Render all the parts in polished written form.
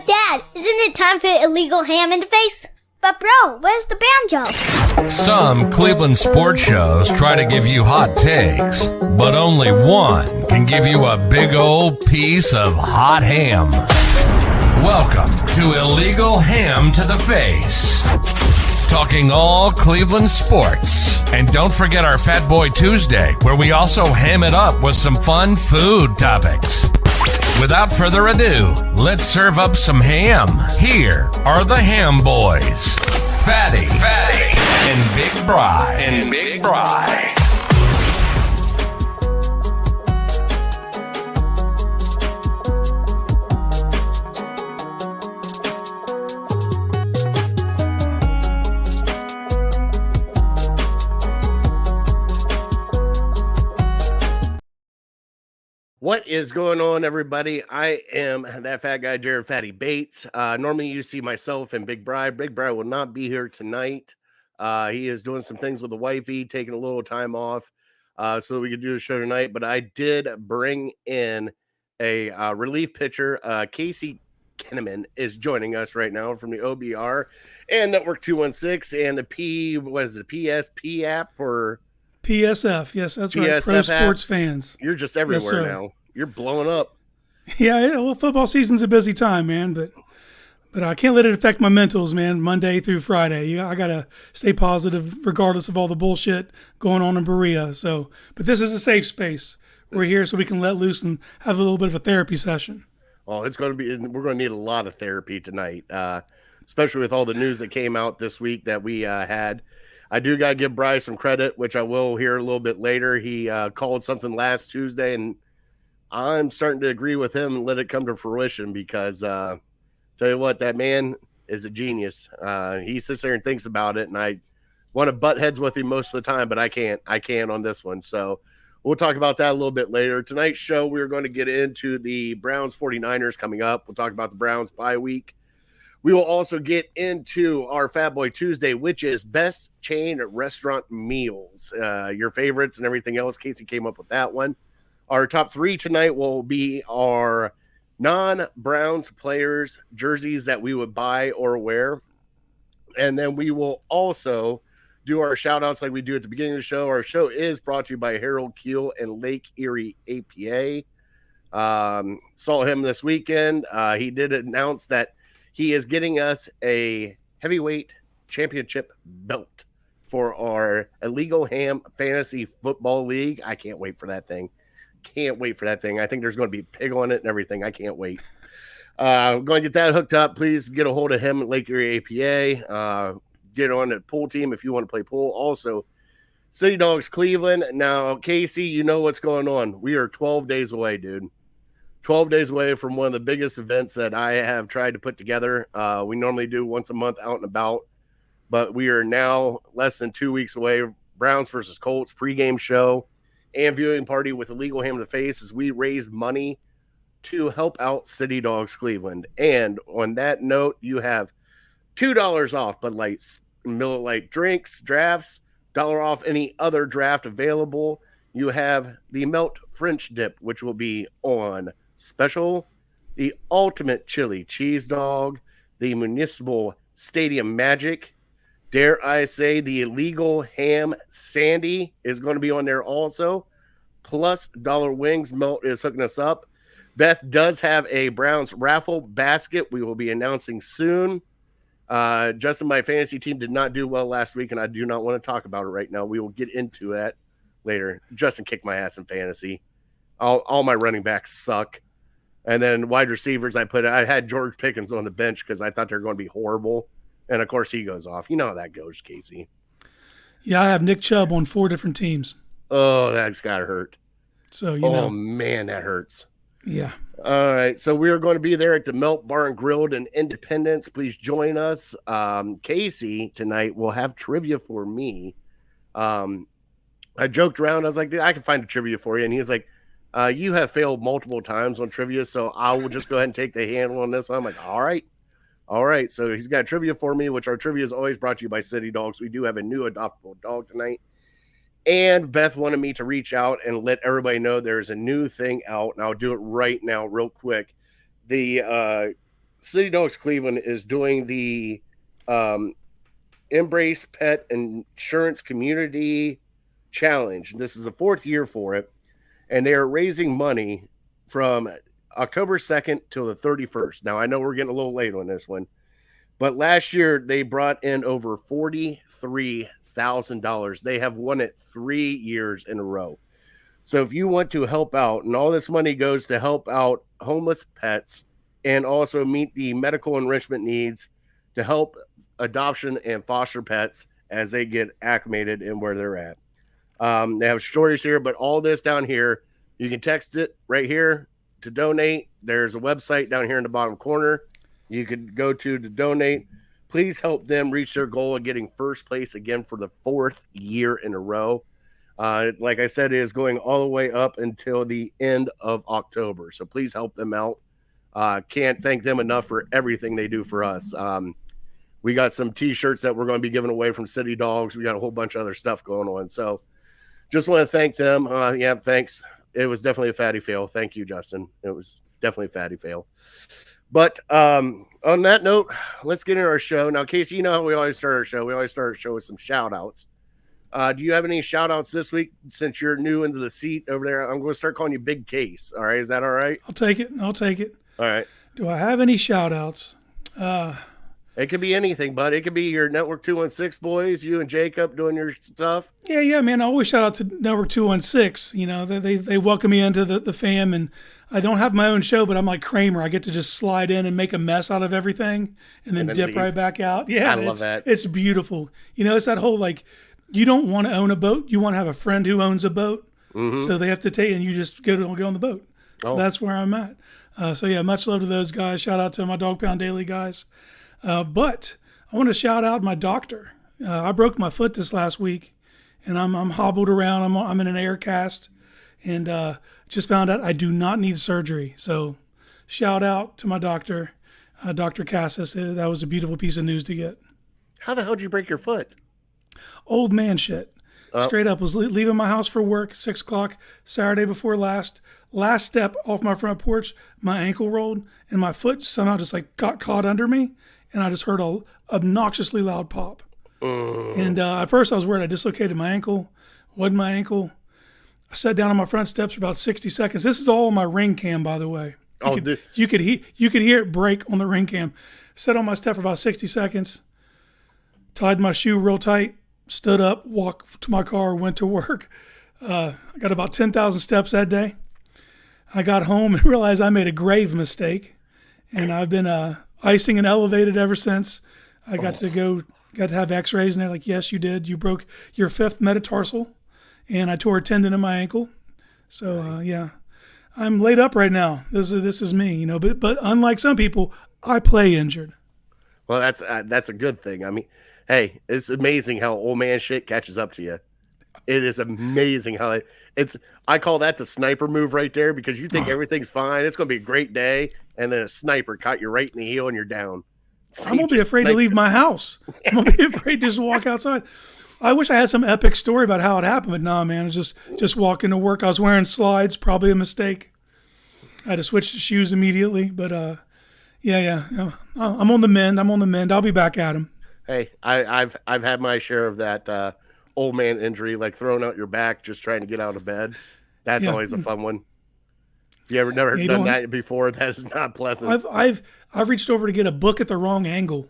Dad, isn't it time for illegal ham in the face? But bro, where's the banjo? Some Cleveland sports shows try to give you hot takes, but only one can give you a big old piece of hot ham. Welcome to Illegal Ham to the Face. Talking all Cleveland sports. And don't forget our Fat Boy Tuesday, where we also ham it up with some fun food topics. Without further ado, let's serve up some ham. Here are the Ham Boys, Fatty, and Big Bry. What is going on, everybody? I am that fat guy, Jared Fatty Bates. Normally you see myself and Big Bry. Big Bry will not be here tonight. He is doing some things with the wifey, taking a little time off so that we could do the show tonight. But I did bring in a relief pitcher. Casey Kinnaman is joining us right now from the OBR and Network 216 and the PSP app or... PSF, yes, that's right. PSF Pro Sports app. Fans. You're just everywhere now. You're blowing up. Yeah, well, football season's a busy time, man, but I can't let it affect my mentals, man. Monday through Friday, I gotta stay positive regardless of all the bullshit going on in Berea. But this is a safe space. We're here so we can let loose and have a little bit of a therapy session. Well, we're going to need a lot of therapy tonight, especially with all the news that came out this week that we had. I do got to give Bryce some credit, which I will hear a little bit later. He called something last Tuesday, and I'm starting to agree with him and let it come to fruition because, tell you what, that man is a genius. He sits there and thinks about it, and I want to butt heads with him most of the time, but I can't on this one. So we'll talk about that a little bit later. Tonight's show, we're going to get into the Browns 49ers coming up. We'll talk about the Browns bye week. We will also get into our Fat Boy Tuesday, which is best chain restaurant meals, your favorites and everything else. Casey came up with that one. Our top three tonight will be our non-Browns players' jerseys that we would buy or wear. And then we will also do our shout-outs like we do at the beginning of the show. Our show is brought to you by Harold Keel and Lake Erie APA. Saw him this weekend. He did announce that he is getting us a heavyweight championship belt for our Illegal Ham Fantasy Football League. I can't wait for that thing. I think there's going to be pig on it and everything. I can't wait. We're going to get that hooked up. Please get a hold of him at Lake Erie APA. Get on the pool team if you want to play pool. Also, City Dogs Cleveland. Now, Casey, you know what's going on. We are 12 days away, dude. 12 days away from one of the biggest events that I have tried to put together. We normally do once a month out and about, but we are now less than 2 weeks away. Browns versus Colts pregame show and viewing party with Illegal Ham in the Face as we raise money to help out City Dogs Cleveland. And on that note, you have $2 off Bud Light, Miller Lite drinks, drafts, $1 off any other draft available. You have the Melt French Dip, which will be on special, the ultimate chili cheese dog, the Municipal Stadium Magic, dare I say the Illegal Ham Sandy is going to be on there also, plus dollar wings. Melt is hooking us up. Beth does have a Browns raffle basket we will be announcing soon. Justin, my fantasy team did not do well last week, and I do not want to talk about it right now. We will get into that later. Justin kicked my ass in fantasy. All my running backs suck. And then wide receivers, I had George Pickens on the bench because I thought they were going to be horrible. And, of course, he goes off. You know how that goes, Casey. Yeah, I have Nick Chubb on 4 different teams. Oh, that's got to hurt. So, you know. Oh, man, that hurts. Yeah. All right, so we are going to be there at the Melt Bar and Grilled in Independence. Please join us. Casey tonight will have trivia for me. I joked around. I was like, dude, I can find a trivia for you. And he was like, you have failed multiple times on trivia, so I will just go ahead and take the handle on this one. I'm like, all right. So he's got trivia for me, which our trivia is always brought to you by City Dogs. We do have a new adoptable dog tonight. And Beth wanted me to reach out and let everybody know there's a new thing out, and I'll do it right now real quick. The City Dogs Cleveland is doing the Embrace Pet Insurance Community Challenge. This is the 4th year for it, and they are raising money from October 2nd till the 31st. Now, I know we're getting a little late on this one, but last year they brought in over $43,000. They have won it 3 years in a row. So if you want to help out, and all this money goes to help out homeless pets and also meet the medical enrichment needs to help adoption and foster pets as they get acclimated in where they're at. They have stories here, but all this down here, you can text it right here to donate. There's a website down here in the bottom corner. You could go to donate. Please help them reach their goal of getting first place again for the 4th year in a row. Like I said, it is going all the way up until the end of October. So please help them out. Can't thank them enough for everything they do for us. We got some t-shirts that we're going to be giving away from City Dogs. We got a whole bunch of other stuff going on. So just want to thank them. Yeah, thanks. It was definitely a fatty fail. Thank you, Justin. It was definitely a fatty fail. But on that note, let's get into our show. Now, Casey, you know how we always start our show. We always start our show with some shout-outs. Do you have any shout-outs this week since you're new into the seat over there? I'm going to start calling you Big Case. All right, is that all right? I'll take it. All right. Do I have any shout-outs? It could be anything, bud. It could be your Network 216 boys, you and Jacob doing your stuff. Yeah, man. I always shout out to Network 216. You know, they welcome me into the fam, and I don't have my own show, but I'm like Kramer. I get to just slide in and make a mess out of everything and then dip right back out. Yeah, I love that. It's beautiful. You know, it's that whole, like, you don't want to own a boat. You want to have a friend who owns a boat. Mm-hmm. So they have to take, and you just go on the boat. So that's where I'm at. So, yeah, much love to those guys. Shout out to my Dog Pound Daily guys. But I want to shout out my doctor. I broke my foot this last week, and I'm hobbled around. I'm in an air cast, and just found out I do not need surgery. So shout out to my doctor, Dr. Cassis. That was a beautiful piece of news to get. How the hell did you break your foot? Old man shit. Straight up, was leaving my house for work, 6 o'clock, Saturday before last. Last step off my front porch, my ankle rolled, and my foot somehow just like got caught under me, and I just heard a obnoxiously loud pop. And at first I was worried I dislocated my ankle. Wasn't my ankle. I sat down on my front steps for about 60 seconds. This is all on my Ring Cam, by the way. You could hear it break on the Ring Cam. Sat on my step for about 60 seconds. Tied my shoe real tight. Stood up, walked to my car, went to work. I got about 10,000 steps that day. I got home and realized I made a grave mistake, and I've been icing and elevated ever since. I got to have x-rays, and they're like, yes, you did. You broke your 5th metatarsal, and I tore a tendon in my ankle. So, yeah, I'm laid up right now. This is me, you know, but unlike some people, I play injured. Well, that's a good thing. I mean, hey, it's amazing how old man shit catches up to you. It is amazing how I call that the sniper move right there, because you think everything's fine. It's going to be a great day. And then a sniper caught you right in the heel and you're down. So I'm going to be afraid to leave my house. I'm going to be afraid to just walk outside. I wish I had some epic story about how it happened, but nah, man, it was just walking to work. I was wearing slides, probably a mistake. I had to switch to shoes immediately, but yeah. I'm on the mend. I'll be back at him. Hey, I've had my share of that old man injury, like throwing out your back, just trying to get out of bed. That's always a fun one. You ever never done that before? That is not pleasant. I've reached over to get a book at the wrong angle.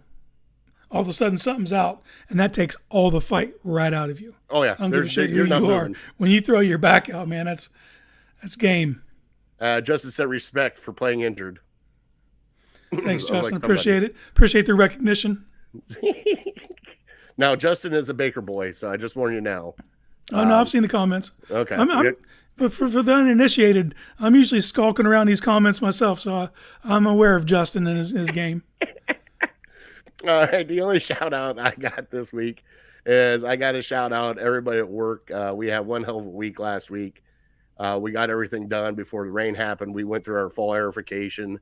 All of a sudden, something's out, and that takes all the fight right out of you. Oh yeah, I don't give a shit who you are. When you throw your back out, man, that's game. Justin said respect for playing injured. Thanks, Justin. Like appreciate it. Appreciate the recognition. Now, Justin is a Baker boy, so I just warn you now. Oh, no, I've seen the comments. Okay. But for the uninitiated, I'm usually skulking around these comments myself, so I'm aware of Justin and his game. All right, the only shout-out I got this week is I got to shout out everybody at work. We had one hell of a week last week. We got everything done before the rain happened. We went through our fall aerification,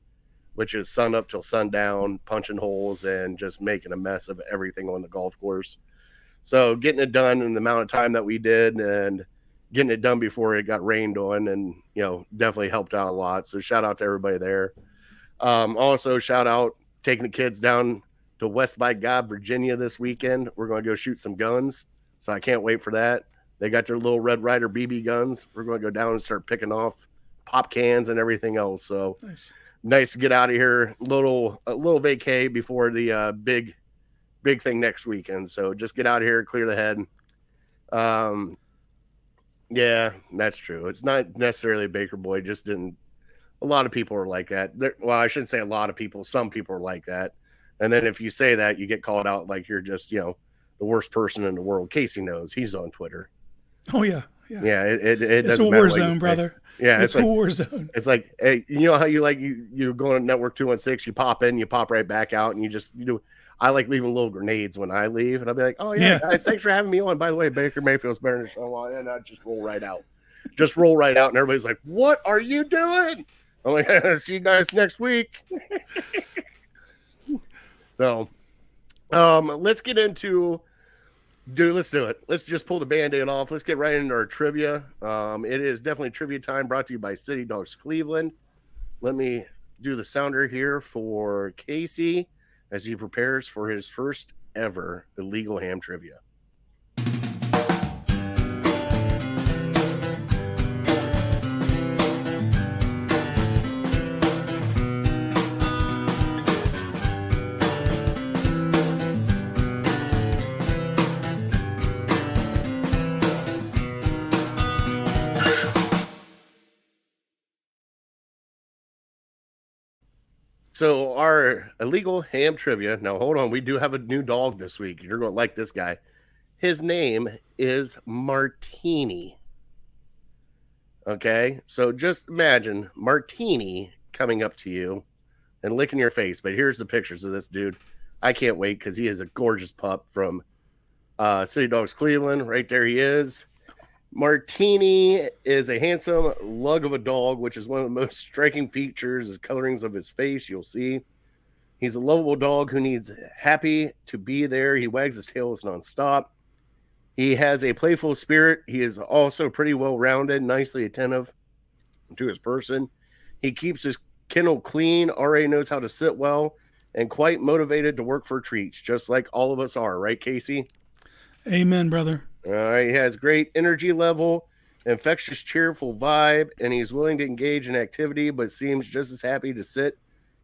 which is sun up till sundown, punching holes and just making a mess of everything on the golf course. So getting it done in the amount of time that we did and getting it done before it got rained on, and, you know, definitely helped out a lot. So shout out to everybody there. Also shout out taking the kids down to West by God, Virginia this weekend. We're going to go shoot some guns. So I can't wait for that. They got their little Red Ryder BB guns. We're going to go down and start picking off pop cans and everything else. So nice to get out of here. A little vacay before the big thing next weekend. So just get out of here, clear the head. Yeah, that's true. It's not necessarily Baker Boy. Just didn't. A lot of people are like that. Well, I shouldn't say a lot of people. Some people are like that. And then if you say that, you get called out like you're just, the worst person in the world. Casey knows. He's on Twitter. Oh, yeah. Yeah, it it's a war zone, brother. Yeah, it's a war zone. It's like, hey, you know how you go on Network 216, you pop in, you pop right back out, and you do. I like leaving little grenades when I leave, and I'll be like, oh, yeah, guys, thanks for having me on. By the way, Baker Mayfield's better than Sean, and I just roll right out. Just roll right out, and everybody's like, what are you doing? I'm like, see you guys next week. So, let's get into... Dude, let's do it. Let's just pull the Band-Aid off. Let's get right into our trivia. It is definitely trivia time, brought to you by City Dogs Cleveland. Let me do the sounder here for Casey as he prepares for his first ever Illegal Ham trivia. So our Illegal Ham trivia. Now, hold on. We do have a new dog this week. You're going to like this guy. His name is Martini. Okay. So just imagine Martini coming up to you and licking your face. But here's the pictures of this dude. I can't wait because he is a gorgeous pup from City Dogs Cleveland. Right there he is. Martini is a handsome lug of a dog, which is one of the most striking features is colorings of his face. You'll see he's a lovable dog who needs happy to be there. He wags his tail nonstop. He has a playful spirit. He is also pretty well-rounded, nicely attentive to his person. He keeps his kennel clean, already knows how to sit well, and quite motivated to work for treats, just like all of us are. Right, Casey? Amen, brother. He has great energy level, infectious, cheerful vibe, and he's willing to engage in activity, but seems just as happy to sit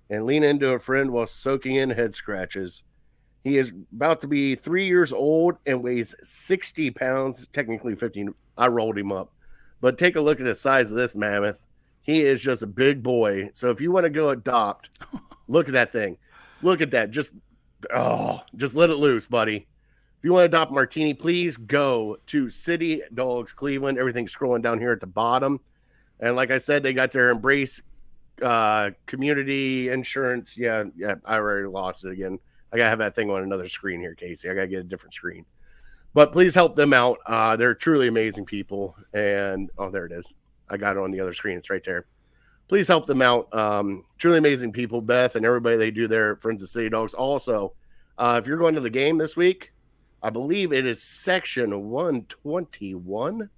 and lean into a friend while soaking in head scratches. He is about to be 3 years old and weighs 60 pounds, technically 15. I rolled him up. But take a look at the size of this mammoth. He is just a big boy. So if you want to go adopt, look at that thing. Look at that. Just let it loose, buddy. If you want to adopt Martini, please go to City Dogs Cleveland. Everything's scrolling down here at the bottom. And like I said, they got their Embrace community insurance. Yeah, I already lost it again. I got to have that thing on another screen here, Casey. I got to get a different screen. But please help them out. They're truly amazing people. And, there it is. I got it on the other screen. It's right there. Please help them out. Truly amazing people, Beth, and everybody they do there at Friends of City Dogs. Also, if you're going to the game this week, I believe it is section 121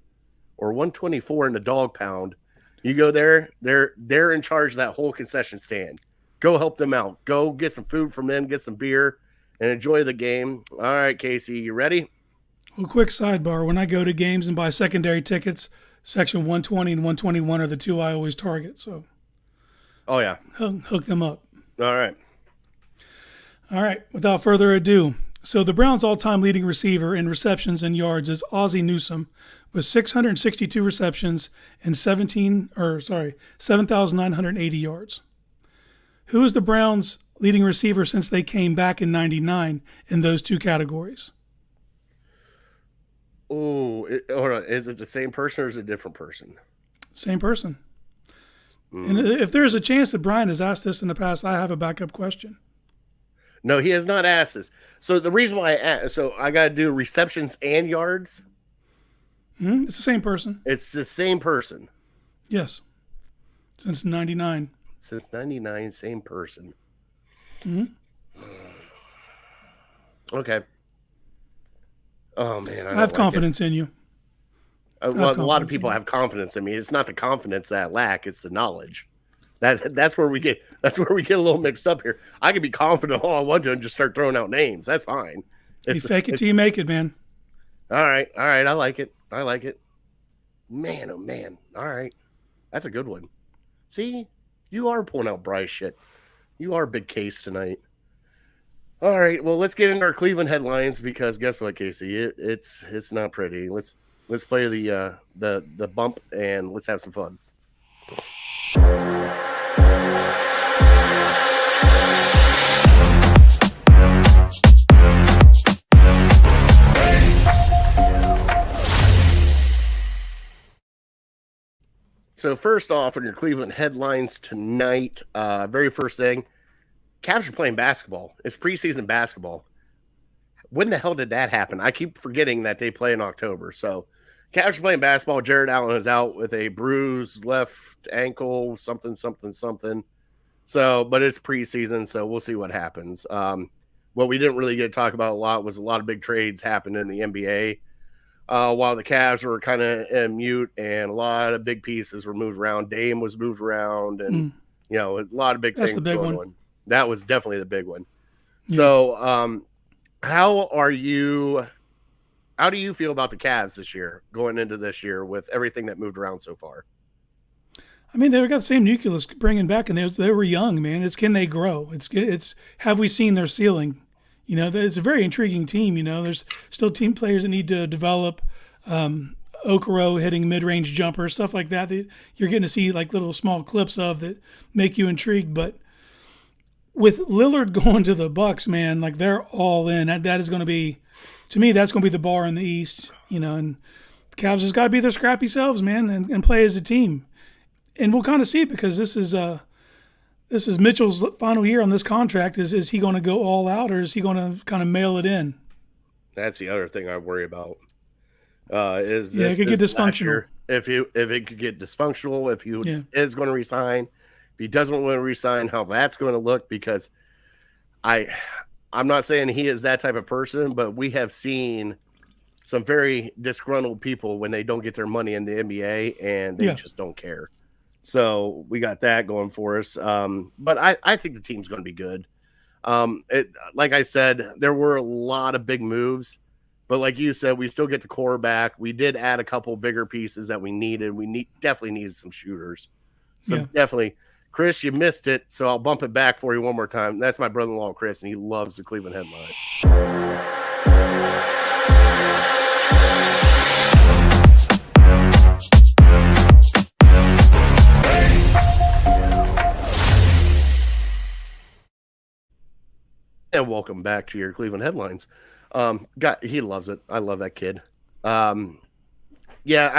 or 124 in the dog pound. You go there, they're in charge of that whole concession stand. Go help them out. Go get some food from them, get some beer, and enjoy the game. All right, Casey, you ready? Well, quick sidebar. When I go to games and buy secondary tickets, section 120 and 121 are the two I always target. So, oh, yeah. Hook them up. All right. Without further ado. So the Browns' all-time leading receiver in receptions and yards is Ozzie Newsome with 662 receptions and 7,980 yards. Who is the Browns' leading receiver since they came back in '99 in those two categories? Oh, hold on. Is it the same person or is it a different person? Same person. And if there's a chance that Brian has asked this in the past, I have a backup question. No, he has not asked this. So the reason why I got to do receptions and yards. It's the same person. It's the same person. Yes. Since 99. Since 99, same person. Okay. Oh, man. I have confidence in you. Well, a lot of people have confidence in me. It's not the confidence that I lack. It's the knowledge. That's where we get a little mixed up here. I can be confident all I want to and just start throwing out names. That's fine. You fake it till you make it, man. All right. I like it. Man, oh man. All right, that's a good one. See, you are pulling out Bryce shit. You are a big case tonight. All right, well, let's get into our Cleveland headlines because guess what, Casey? It's not pretty. Let's play the bump and let's have some fun. So first off, on your Cleveland headlines tonight, very first thing, Cavs are playing basketball. It's preseason basketball. When the hell did that happen? I keep forgetting that they play in October. So Cavs are playing basketball. Jared Allen is out with a bruised left ankle, something. So, but it's preseason, so we'll see what happens. What we didn't really get to talk about a lot was a lot of big trades happened in the NBA. While the Cavs were kind of in mute and a lot of big pieces were moved around. Dame was moved around and, a lot of big things going on. That was definitely the big one. Yeah. So how do you feel about the Cavs this year, going into this year with everything that moved around so far? I mean, they've got the same nucleus bringing back, and they were young, man. It's can they grow? It's have we seen their ceiling? It's a very intriguing team. There's still team players that need to develop. Okoro hitting mid-range jumpers, stuff like that you're getting to see like little small clips of that make you intrigued. But with Lillard going to the Bucks, man, like they're all in. That is going to be, to me, that's going to be the bar in the East. And the Cavs just got to be their scrappy selves, man, and play as a team. And we'll kind of see because this is Mitchell's final year on this contract. Is he going to go all out or is he going to kind of mail it in? That's the other thing I worry about. It could get dysfunctional. If it could get dysfunctional, if he is going to resign, if he doesn't want to resign, how that's going to look. Because I'm not saying he is that type of person, but we have seen some very disgruntled people when they don't get their money in the NBA and they just don't care. So we got that going for us. But I think the team's going to be good. Like I said, there were a lot of big moves, but like you said, we still get the core back. We did add a couple bigger pieces that we needed. Definitely needed some shooters. So definitely, Chris, you missed it. So I'll bump it back for you one more time. That's my brother-in-law, Chris, and he loves the Cleveland headline. And welcome back to your Cleveland headlines. He loves it. I love that kid. I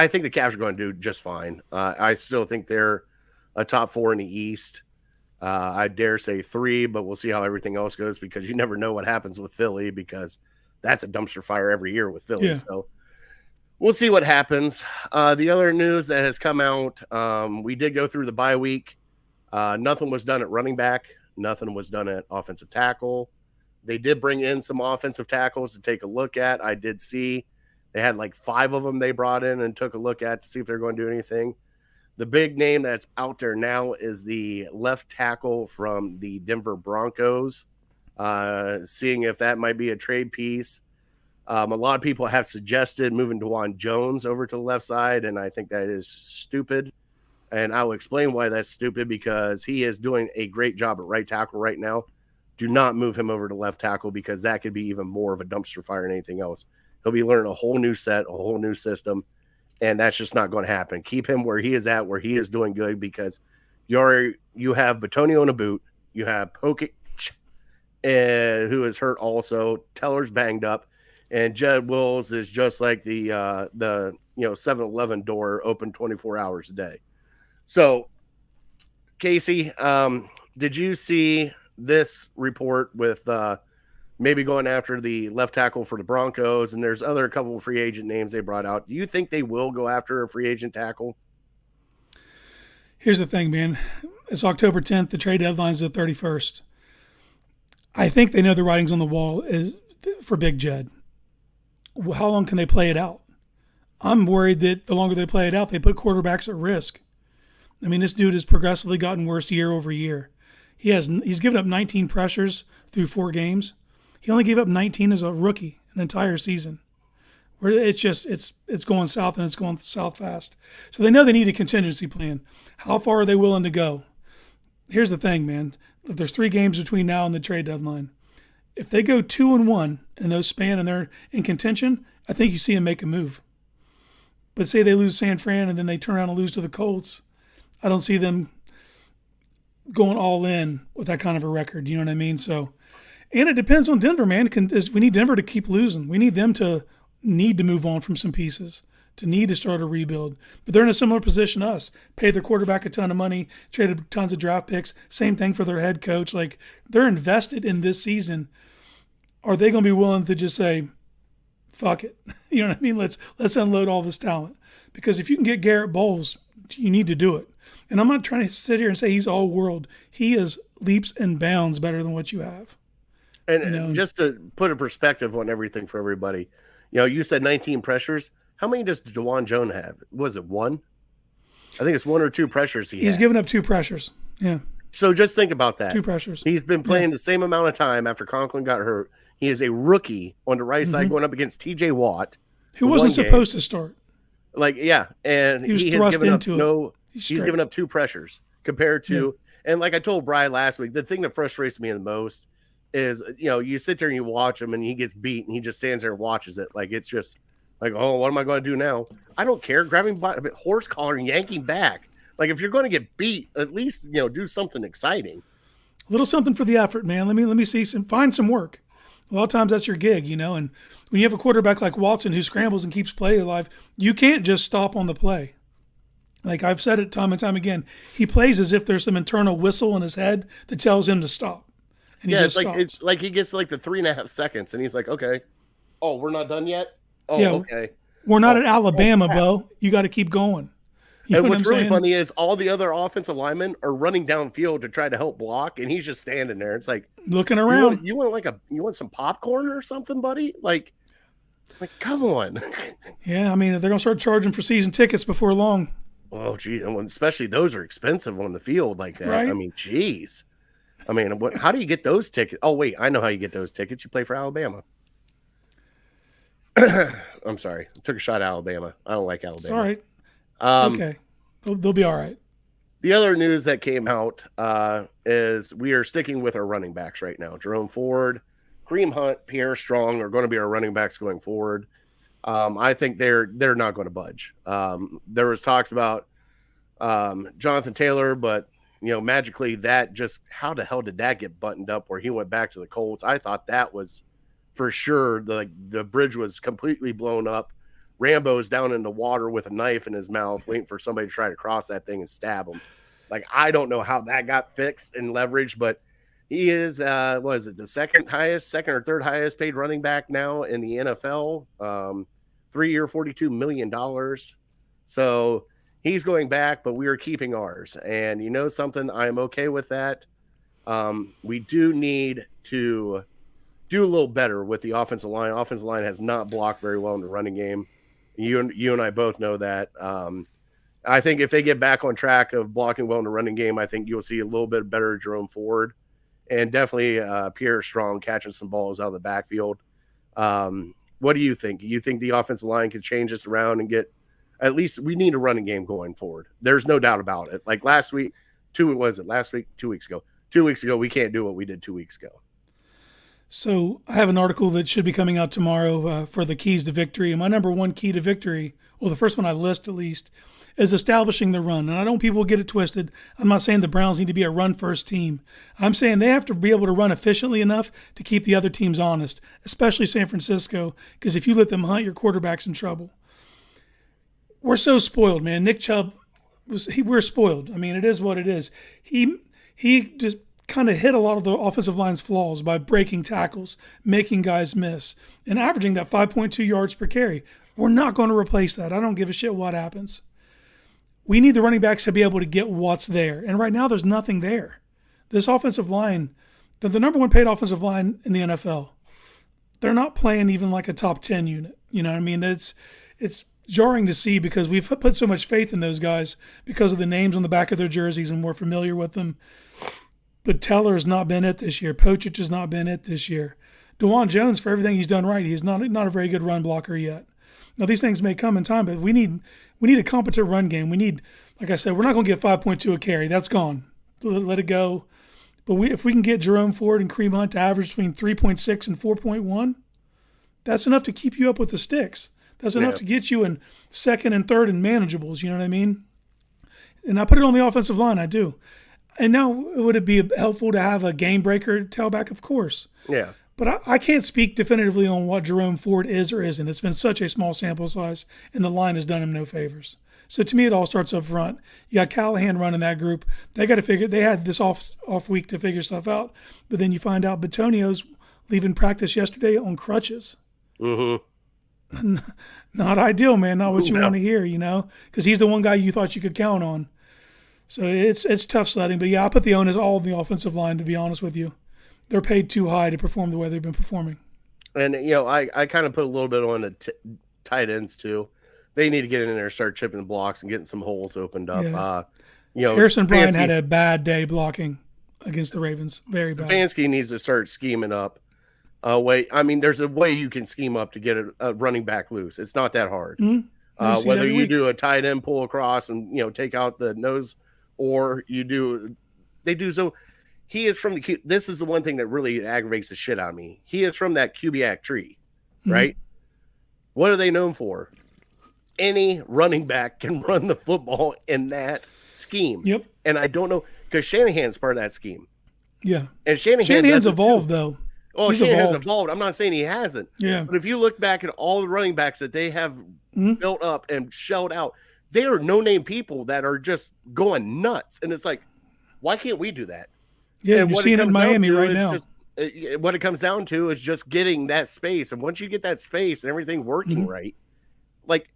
think the Cavs are going to do just fine. I still think they're a top 4 in the East. I dare say 3, but we'll see how everything else goes because you never know what happens with Philly because that's a dumpster fire every year with Philly. Yeah. So we'll see what happens. The other news that has come out, we did go through the bye week. Nothing was done at running back. Nothing was done at offensive tackle. They did bring in some offensive tackles to take a look at. I did see they had like 5 of them they brought in and took a look at to see if they're going to do anything. The big name that's out there now is the left tackle from the Denver Broncos, seeing if that might be a trade piece. A lot of people have suggested moving DeJuan Jones over to the left side, and I think that is stupid. And I will explain why that's stupid because he is doing a great job at right tackle right now. Do not move him over to left tackle because that could be even more of a dumpster fire than anything else. He'll be learning a whole new set, a whole new system, and that's just not going to happen. Keep him where he is at, where he is doing good because you have Bitonio in a boot. You have Pokic, who is hurt also. Teller's banged up, and Jed Wills is just like the 7-Eleven door open 24 hours a day. So, Casey, did you see this report with maybe going after the left tackle for the Broncos? And there's a couple of free agent names they brought out. Do you think they will go after a free agent tackle? Here's the thing, man. It's October 10th. The trade deadline is the 31st. I think they know the writing's on the wall is for Big Jed. How long can they play it out? I'm worried that the longer they play it out, they put quarterbacks at risk. I mean, this dude has progressively gotten worse year over year. He's given up 19 pressures through 4 games. He only gave up 19 as a rookie an entire season. Where it's going south, and it's going south fast. So they know they need a contingency plan. How far are they willing to go? Here's the thing, man. If there's 3 games between now and the trade deadline, if they go 2-1 in those span and they're in contention, I think you see them make a move. But say they lose San Fran and then they turn around and lose to the Colts, I don't see them going all in with that kind of a record. You know what I mean? So, and it depends on Denver, man. We need Denver to keep losing. We need them to need to move on from some pieces, to need to start a rebuild. But they're in a similar position to us. Paid their quarterback a ton of money, traded tons of draft picks. Same thing for their head coach. Like, they're invested in this season. Are they going to be willing to just say, fuck it? You know what I mean? Let's unload all this talent. Because if you can get Garrett Bowles, you need to do it. And I'm not trying to sit here and say he's all world. He is leaps and bounds better than what you have. And just to put a perspective on everything for everybody, you said 19 pressures. How many does DeJuan Jones have? Was it 1? I think it's 1 or 2 pressures He's given up 2 pressures. Yeah. So just think about that. 2 pressures. He's been playing the same amount of time after Conklin got hurt. He is a rookie on the right side going up against TJ Watt. Who wasn't supposed to start. And he was thrust into it. He's given up 2 pressures compared to, and like I told Brian last week, the thing that frustrates me the most is, you sit there and you watch him and he gets beat and he just stands there and watches it. Like, it's just like, oh, what am I going to do now? I don't care. Grab him by the horse collar and yank him back. Like, if you're going to get beat, at least, do something exciting. A little something for the effort, man. Let me see find some work. A lot of times that's your gig, and when you have a quarterback like Watson who scrambles and keeps play alive, you can't just stop on the play. Like I've said it time and time again, he plays as if there's some internal whistle in his head that tells him to stop. And he just stops. It's like he gets like the 3.5 seconds and he's like, okay, oh, we're not done yet? Oh, yeah, okay. We're not at Alabama, Bo. You got to keep going. And what's really funny is all the other offensive linemen are running downfield to try to help block, and he's just standing there. It's like looking around. You want some popcorn or something, buddy? Like come on. Yeah, I mean, they're gonna start charging for season tickets before long. Oh, gee, especially those are expensive on the field like that. Right? I mean, geez. I mean, how do you get those tickets? Oh, wait, I know how you get those tickets. You play for Alabama. I'm sorry. I took a shot at Alabama. I don't like Alabama. It's all right. It's okay. They'll be all right. The other news that came out is we are sticking with our running backs right now. Jerome Ford, Kareem Hunt, Pierre Strong are going to be our running backs going forward. I think they're not going to budge. There was talks about Jonathan Taylor, but magically how the hell did that get buttoned up where he went back to the Colts? I thought that was for sure the bridge was completely blown up. Rambo's down in the water with a knife in his mouth, waiting for somebody to try to cross that thing and stab him. Like, I don't know how that got fixed and leveraged, but he is, the second or third highest paid running back now in the NFL. 3-year, $42 million. So he's going back, but we are keeping ours. And you know something? I'm okay with that. We do need to do a little better with the offensive line. Offensive line has not blocked very well in the running game. You and I both know that. I think if they get back on track of blocking well in the running game, I think you'll see a little bit better Jerome Ford and definitely Pierre Strong catching some balls out of the backfield. What do you think? You think the offensive line could change this around and get at least we need a running game going forward? There's no doubt about it. Like last week, 2 weeks ago. 2 weeks ago, we can't do what we did 2 weeks ago. So I have an article that should be coming out tomorrow for the keys to victory. And my number one key to victory, well, the first one I list at least, is establishing the run. And I don't want people to get it twisted. I'm not saying the Browns need to be a run-first team. I'm saying they have to be able to run efficiently enough to keep the other teams honest, especially San Francisco, because if you let them hunt, your quarterback's in trouble. We're so spoiled, man. Nick Chubb, we're spoiled. I mean, it is what it is. He just kind of hit a lot of the offensive line's flaws by breaking tackles, making guys miss, and averaging that 5.2 yards per carry. We're not going to replace that. I don't give a shit what happens. We need the running backs to be able to get what's there. And right now there's nothing there. This offensive line, the number one paid offensive line in the NFL, they're not playing even like a top 10 unit. You know what I mean? It's jarring to see because we've put so much faith in those guys because of the names on the back of their jerseys and we're familiar with them. But Teller's not been it this year. Pochich has not been it this year. DeJuan Jones, for everything he's done right, he's not a very good run blocker yet. Now, these things may come in time, but we need a competent run game. We need, like I said, we're not going to get 5.2 a carry. That's gone. Let it go. But if we can get Jerome Ford and Kareem Hunt to average between 3.6 and 4.1, that's enough to keep you up with the sticks. That's enough to get you in second and third and manageables, you know what I mean? And I put it on the offensive line, I do. And now, would it be helpful to have a game breaker tailback? Of course. Yeah. But I can't speak definitively on what Jerome Ford is or isn't. It's been such a small sample size, and the line has done him no favors. So to me, it all starts up front. You got Callahan running that group. They got to figure. They had this off week to figure stuff out, but then you find out Batonio's leaving practice yesterday on crutches. Mm-hmm. Not ideal, man. Not what you want to hear, because he's the one guy you thought you could count on. So it's tough sledding. But yeah, I put the onus all on the offensive line. To be honest with you, they're paid too high to perform the way they've been performing. And I kind of put a little bit on the tight ends too. They need to get in there and start chipping the blocks and getting some holes opened up. Yeah. Harrison Bryant had a bad day blocking against the Ravens. Very bad. Stefanski needs to start scheming up. There's a way you can scheme up to get a running back loose. It's not that hard. Mm-hmm. Whether you do a tight end pull across and take out the nose, or they do so. He is from this is the one thing that really aggravates the shit out of me. He is from that Kubiak tree, right? Mm-hmm. What are they known for? Any running back can run the football in that scheme. Yep. And I don't know, because Shanahan's part of that scheme. Yeah. And Shanahan's evolved, though. Oh, Shanahan's evolved. I'm not saying he hasn't. Yeah. But if you look back at all the running backs that they have built up and shelled out, they are no-name people that are just going nuts. And it's like, why can't we do that? Yeah, and you're seeing it in Miami right now. What it comes down to is just getting that space. And once you get that space and everything working right, like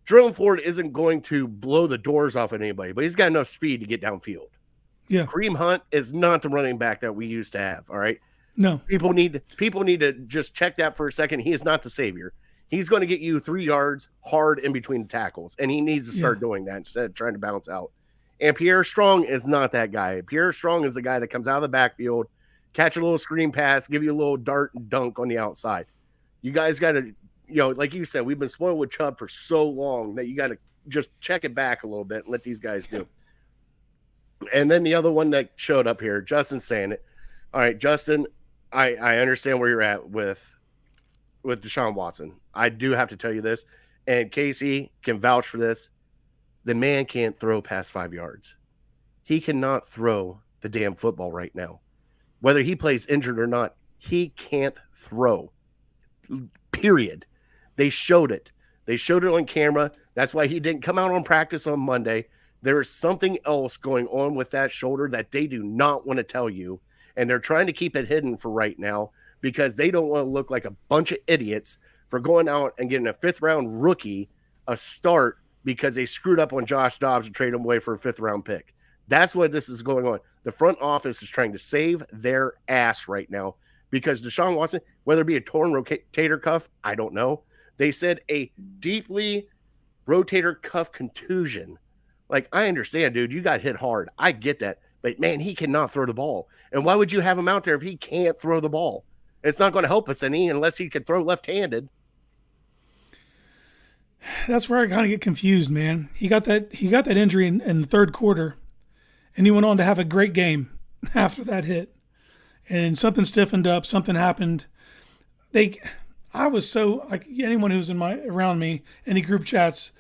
Jerome Ford isn't going to blow the doors off at anybody, but he's got enough speed to get downfield. Yeah. Kareem Hunt is not the running back that we used to have, all right? No. People need to just check that for a second. He is not the savior. He's going to get you 3 yards hard in between the tackles, and he needs to start doing that instead of trying to bounce out. And Pierre Strong is not that guy. Pierre Strong is the guy that comes out of the backfield, catch a little screen pass, give you a little dart and dunk on the outside. You guys got to, like you said, we've been spoiled with Chubb for so long that you got to just check it back a little bit and let these guys do. And then the other one that showed up here, Justin saying it. All right, Justin, I understand where you're at with Deshaun Watson. I do have to tell you this, and Casey can vouch for this. The man can't throw past 5 yards. He cannot throw the damn football right now. Whether he plays injured or not, he can't throw. Period. They showed it. They showed it on camera. That's why he didn't come out on practice on Monday. There is something else going on with that shoulder that they do not want to tell you. And they're trying to keep it hidden for right now because they don't want to look like a bunch of idiots for going out and getting a 5th-round rookie a start because they screwed up on Josh Dobbs and traded him away for a 5th-round pick. That's what this is going on. The front office is trying to save their ass right now because Deshaun Watson, whether it be a torn rotator cuff, I don't know. They said a deeply rotator cuff contusion. Like, I understand, dude, you got hit hard. I get that. But, man, he cannot throw the ball. And why would you have him out there if he can't throw the ball? It's not going to help us any unless he can throw left-handed. That's where I kind of get confused, man. He got that injury in the third quarter, and he went on to have a great game after that hit. And something stiffened up. Something happened. I was so, like, anyone who's around me, any group chats,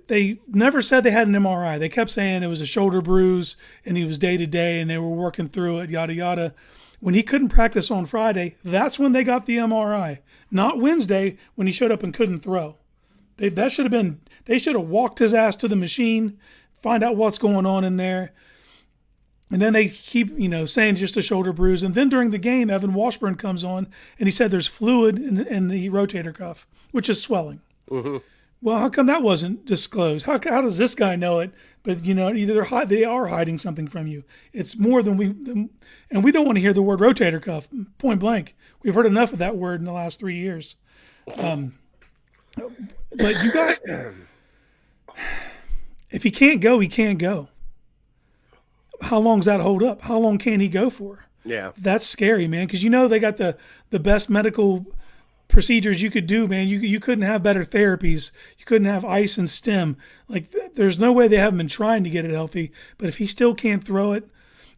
they never said they had an MRI. They kept saying it was a shoulder bruise and he was day to day and they were working through it, yada, yada. When he couldn't practice on Friday, that's when they got the MRI. Not Wednesday when he showed up and couldn't throw. They should have walked his ass to the machine, find out what's going on in there. And then they keep, saying just a shoulder bruise. And then during the game, Evan Washburn comes on and he said there's fluid in the rotator cuff, which is swelling. Mm-hmm. Well, how come that wasn't disclosed? How does this guy know it? But, either they are hiding something from you. It's more than and we don't want to hear the word rotator cuff, point blank. We've heard enough of that word in the last 3 years. But you got, if he can't go, he can't go. How long's that hold up? How long can he go for? Yeah. That's scary, man, because they got the best medical procedures you could do, man. You couldn't have better therapies. You couldn't have ice and stem. Like, there's no way they haven't been trying to get it healthy. But if he still can't throw it,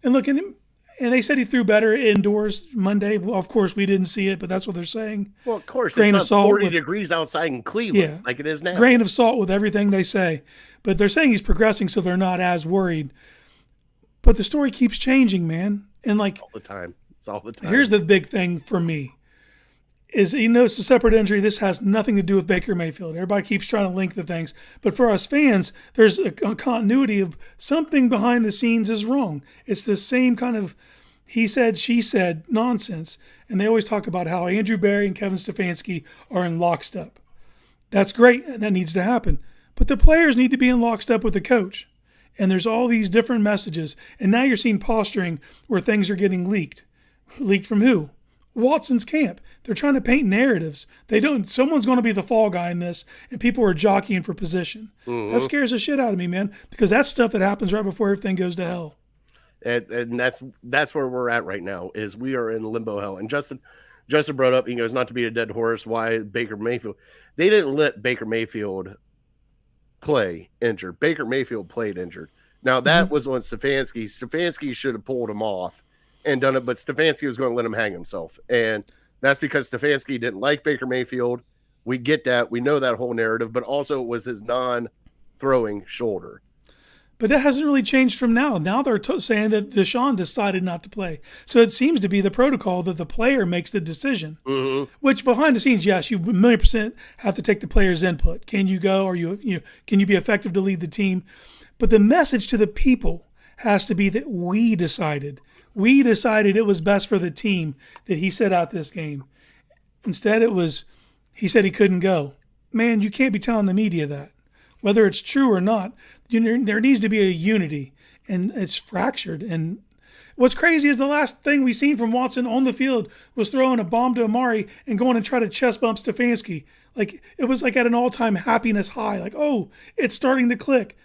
and look at him, and they said he threw better indoors Monday. Well, of course, we didn't see it, but that's what they're saying. Well, of course, Grain it's of not salt 40 with- degrees outside in Cleveland like it is now. Grain of salt with everything they say. But they're saying he's progressing, so they're not as worried. But the story keeps changing, man. And like, All the time. It's all the time. here's the big thing for me. Is it's a separate injury. This has nothing to do with Baker Mayfield. Everybody keeps trying to link the things. But for us fans, there's a continuity of something behind the scenes is wrong. It's the same kind of he said, she said nonsense. And they always talk about how Andrew Berry and Kevin Stefanski are in lockstep. That's great, and that needs to happen. But the players need to be in lockstep with the coach. And there's all these different messages. And now you're seeing posturing where things are getting leaked. Leaked from who? Watson's camp. They're trying to paint narratives. Someone's going to be the fall guy in this, and people are jockeying for position. Mm-hmm. That scares the shit out of me, man, because that's stuff that happens right before everything goes to hell. And that's where we're at right now, is we are in limbo hell. And Justin brought up, he goes, not to be a dead horse, why Baker Mayfield. They didn't let Baker Mayfield play injured. Baker Mayfield played injured. Now, that was on Stefanski. Stefanski should have pulled him off and done it, but Stefanski was going to let him hang himself. And that's because Stefanski didn't like Baker Mayfield. We get that. We know that whole narrative, but also it was his non-throwing shoulder. But that hasn't really changed from now. Now they're saying that Deshaun decided not to play. So it seems to be the protocol that the player makes the decision. Mm-hmm. Which behind the scenes, yes, you 1,000,000% have to take the player's input. Can you go? Or can you be effective to lead the team? But the message to the people has to be that we decided. We decided it was best for the team that he set out this game. Instead, it was he said he couldn't go. Man, you can't be telling the media that. Whether it's true or not, there needs to be a unity, and it's fractured. And what's crazy is the last thing we seen from Watson on the field was throwing a bomb to Amari and going and try to chest bump Stefanski. Like, it was like at an all-time happiness high. Like, oh, it's starting to click.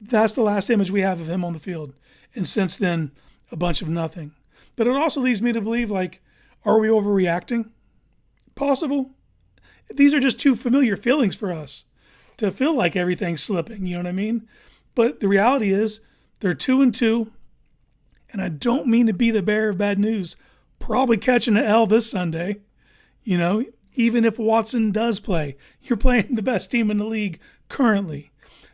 That's the last image we have of him on the field. And since then, a bunch of nothing. But it also leads me to believe, like, are we overreacting? Possible. These are just too familiar feelings for us to feel like everything's slipping, you know what I mean? But the reality is they're 2-2, and I don't mean to be the bearer of bad news, probably catching an L this Sunday. Even if Watson does play, you're playing the best team in the league currently.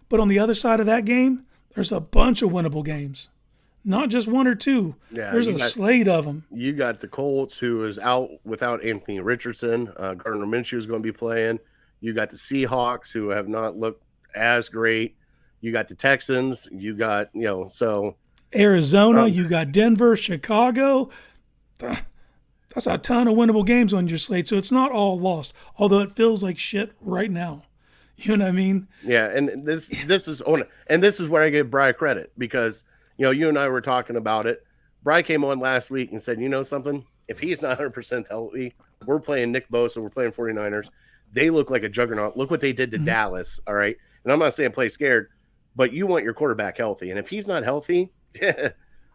But on the other side of that game, there's a bunch of winnable games. Not just one or two. Yeah, there's a slate of them. You got the Colts, who is out without Anthony Richardson. Gardner Minshew is going to be playing. You got the Seahawks, who have not looked as great. You got the Texans. You got, so. Arizona, you got Denver, Chicago. That's a ton of winnable games on your slate. So it's not all lost, although it feels like shit right now. You know what I mean? Yeah, and this is on, and this is where I give Bri credit, because you and I were talking about it. Bri came on last week and said, something? If he's not 100% healthy, we're playing Nick Bosa, we're playing 49ers. They look like a juggernaut. Look what they did to Dallas, all right? And I'm not saying play scared, but you want your quarterback healthy. And if he's not healthy,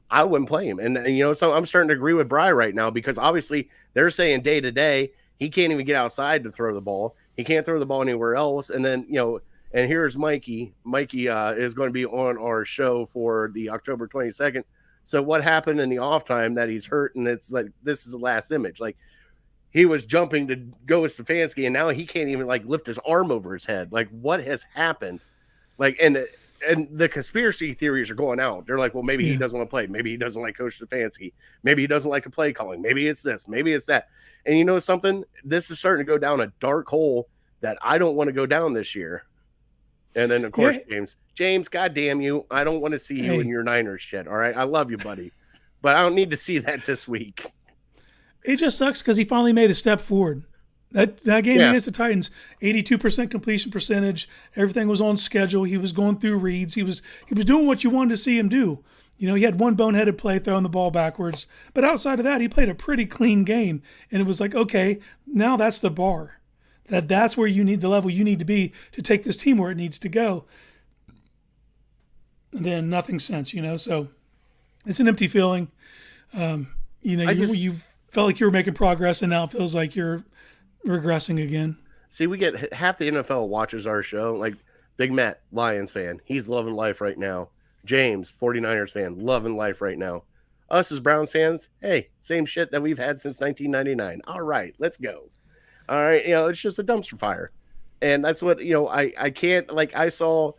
I wouldn't play him. And so I'm starting to agree with Bri right now, because obviously they're saying day to day, he can't even get outside to throw the ball. He can't throw the ball anywhere else. And then, and here's Mikey. Mikey is going to be on our show for the October 22nd. So what happened in the off time that he's hurt? And it's like, this is the last image. Like, he was jumping to go with Stefanski, and now he can't even lift his arm over his head. Like, what has happened? Like, and the conspiracy theories are going out. They're like, well, maybe he doesn't want to play. Maybe he doesn't like Coach Stefanski. Maybe he doesn't like the play calling. Maybe it's this. Maybe it's that. And you know something? This is starting to go down a dark hole that I don't want to go down this year. And then, of course, James, goddamn you. I don't want to see you in your Niners shit. All right. I love you, buddy. But I don't need to see that this week. It just sucks because he finally made a step forward. That game against the Titans, 82% completion percentage. Everything was on schedule. He was going through reads. He was doing what you wanted to see him do. He had one boneheaded play throwing the ball backwards. But outside of that, he played a pretty clean game. And it was like, okay, now that's the bar. That's where you need the level you need to be to take this team where it needs to go. And then nothing since, so it's an empty feeling. You felt like you were making progress, and now it feels like you're regressing again. See, we get half the NFL watches our show. Like Big Matt, Lions fan, he's loving life right now. James, 49ers fan, loving life right now. Us as Browns fans, hey, same shit that we've had since 1999. All right, let's go. All right, it's just a dumpster fire. And that's what, I can't, like I saw,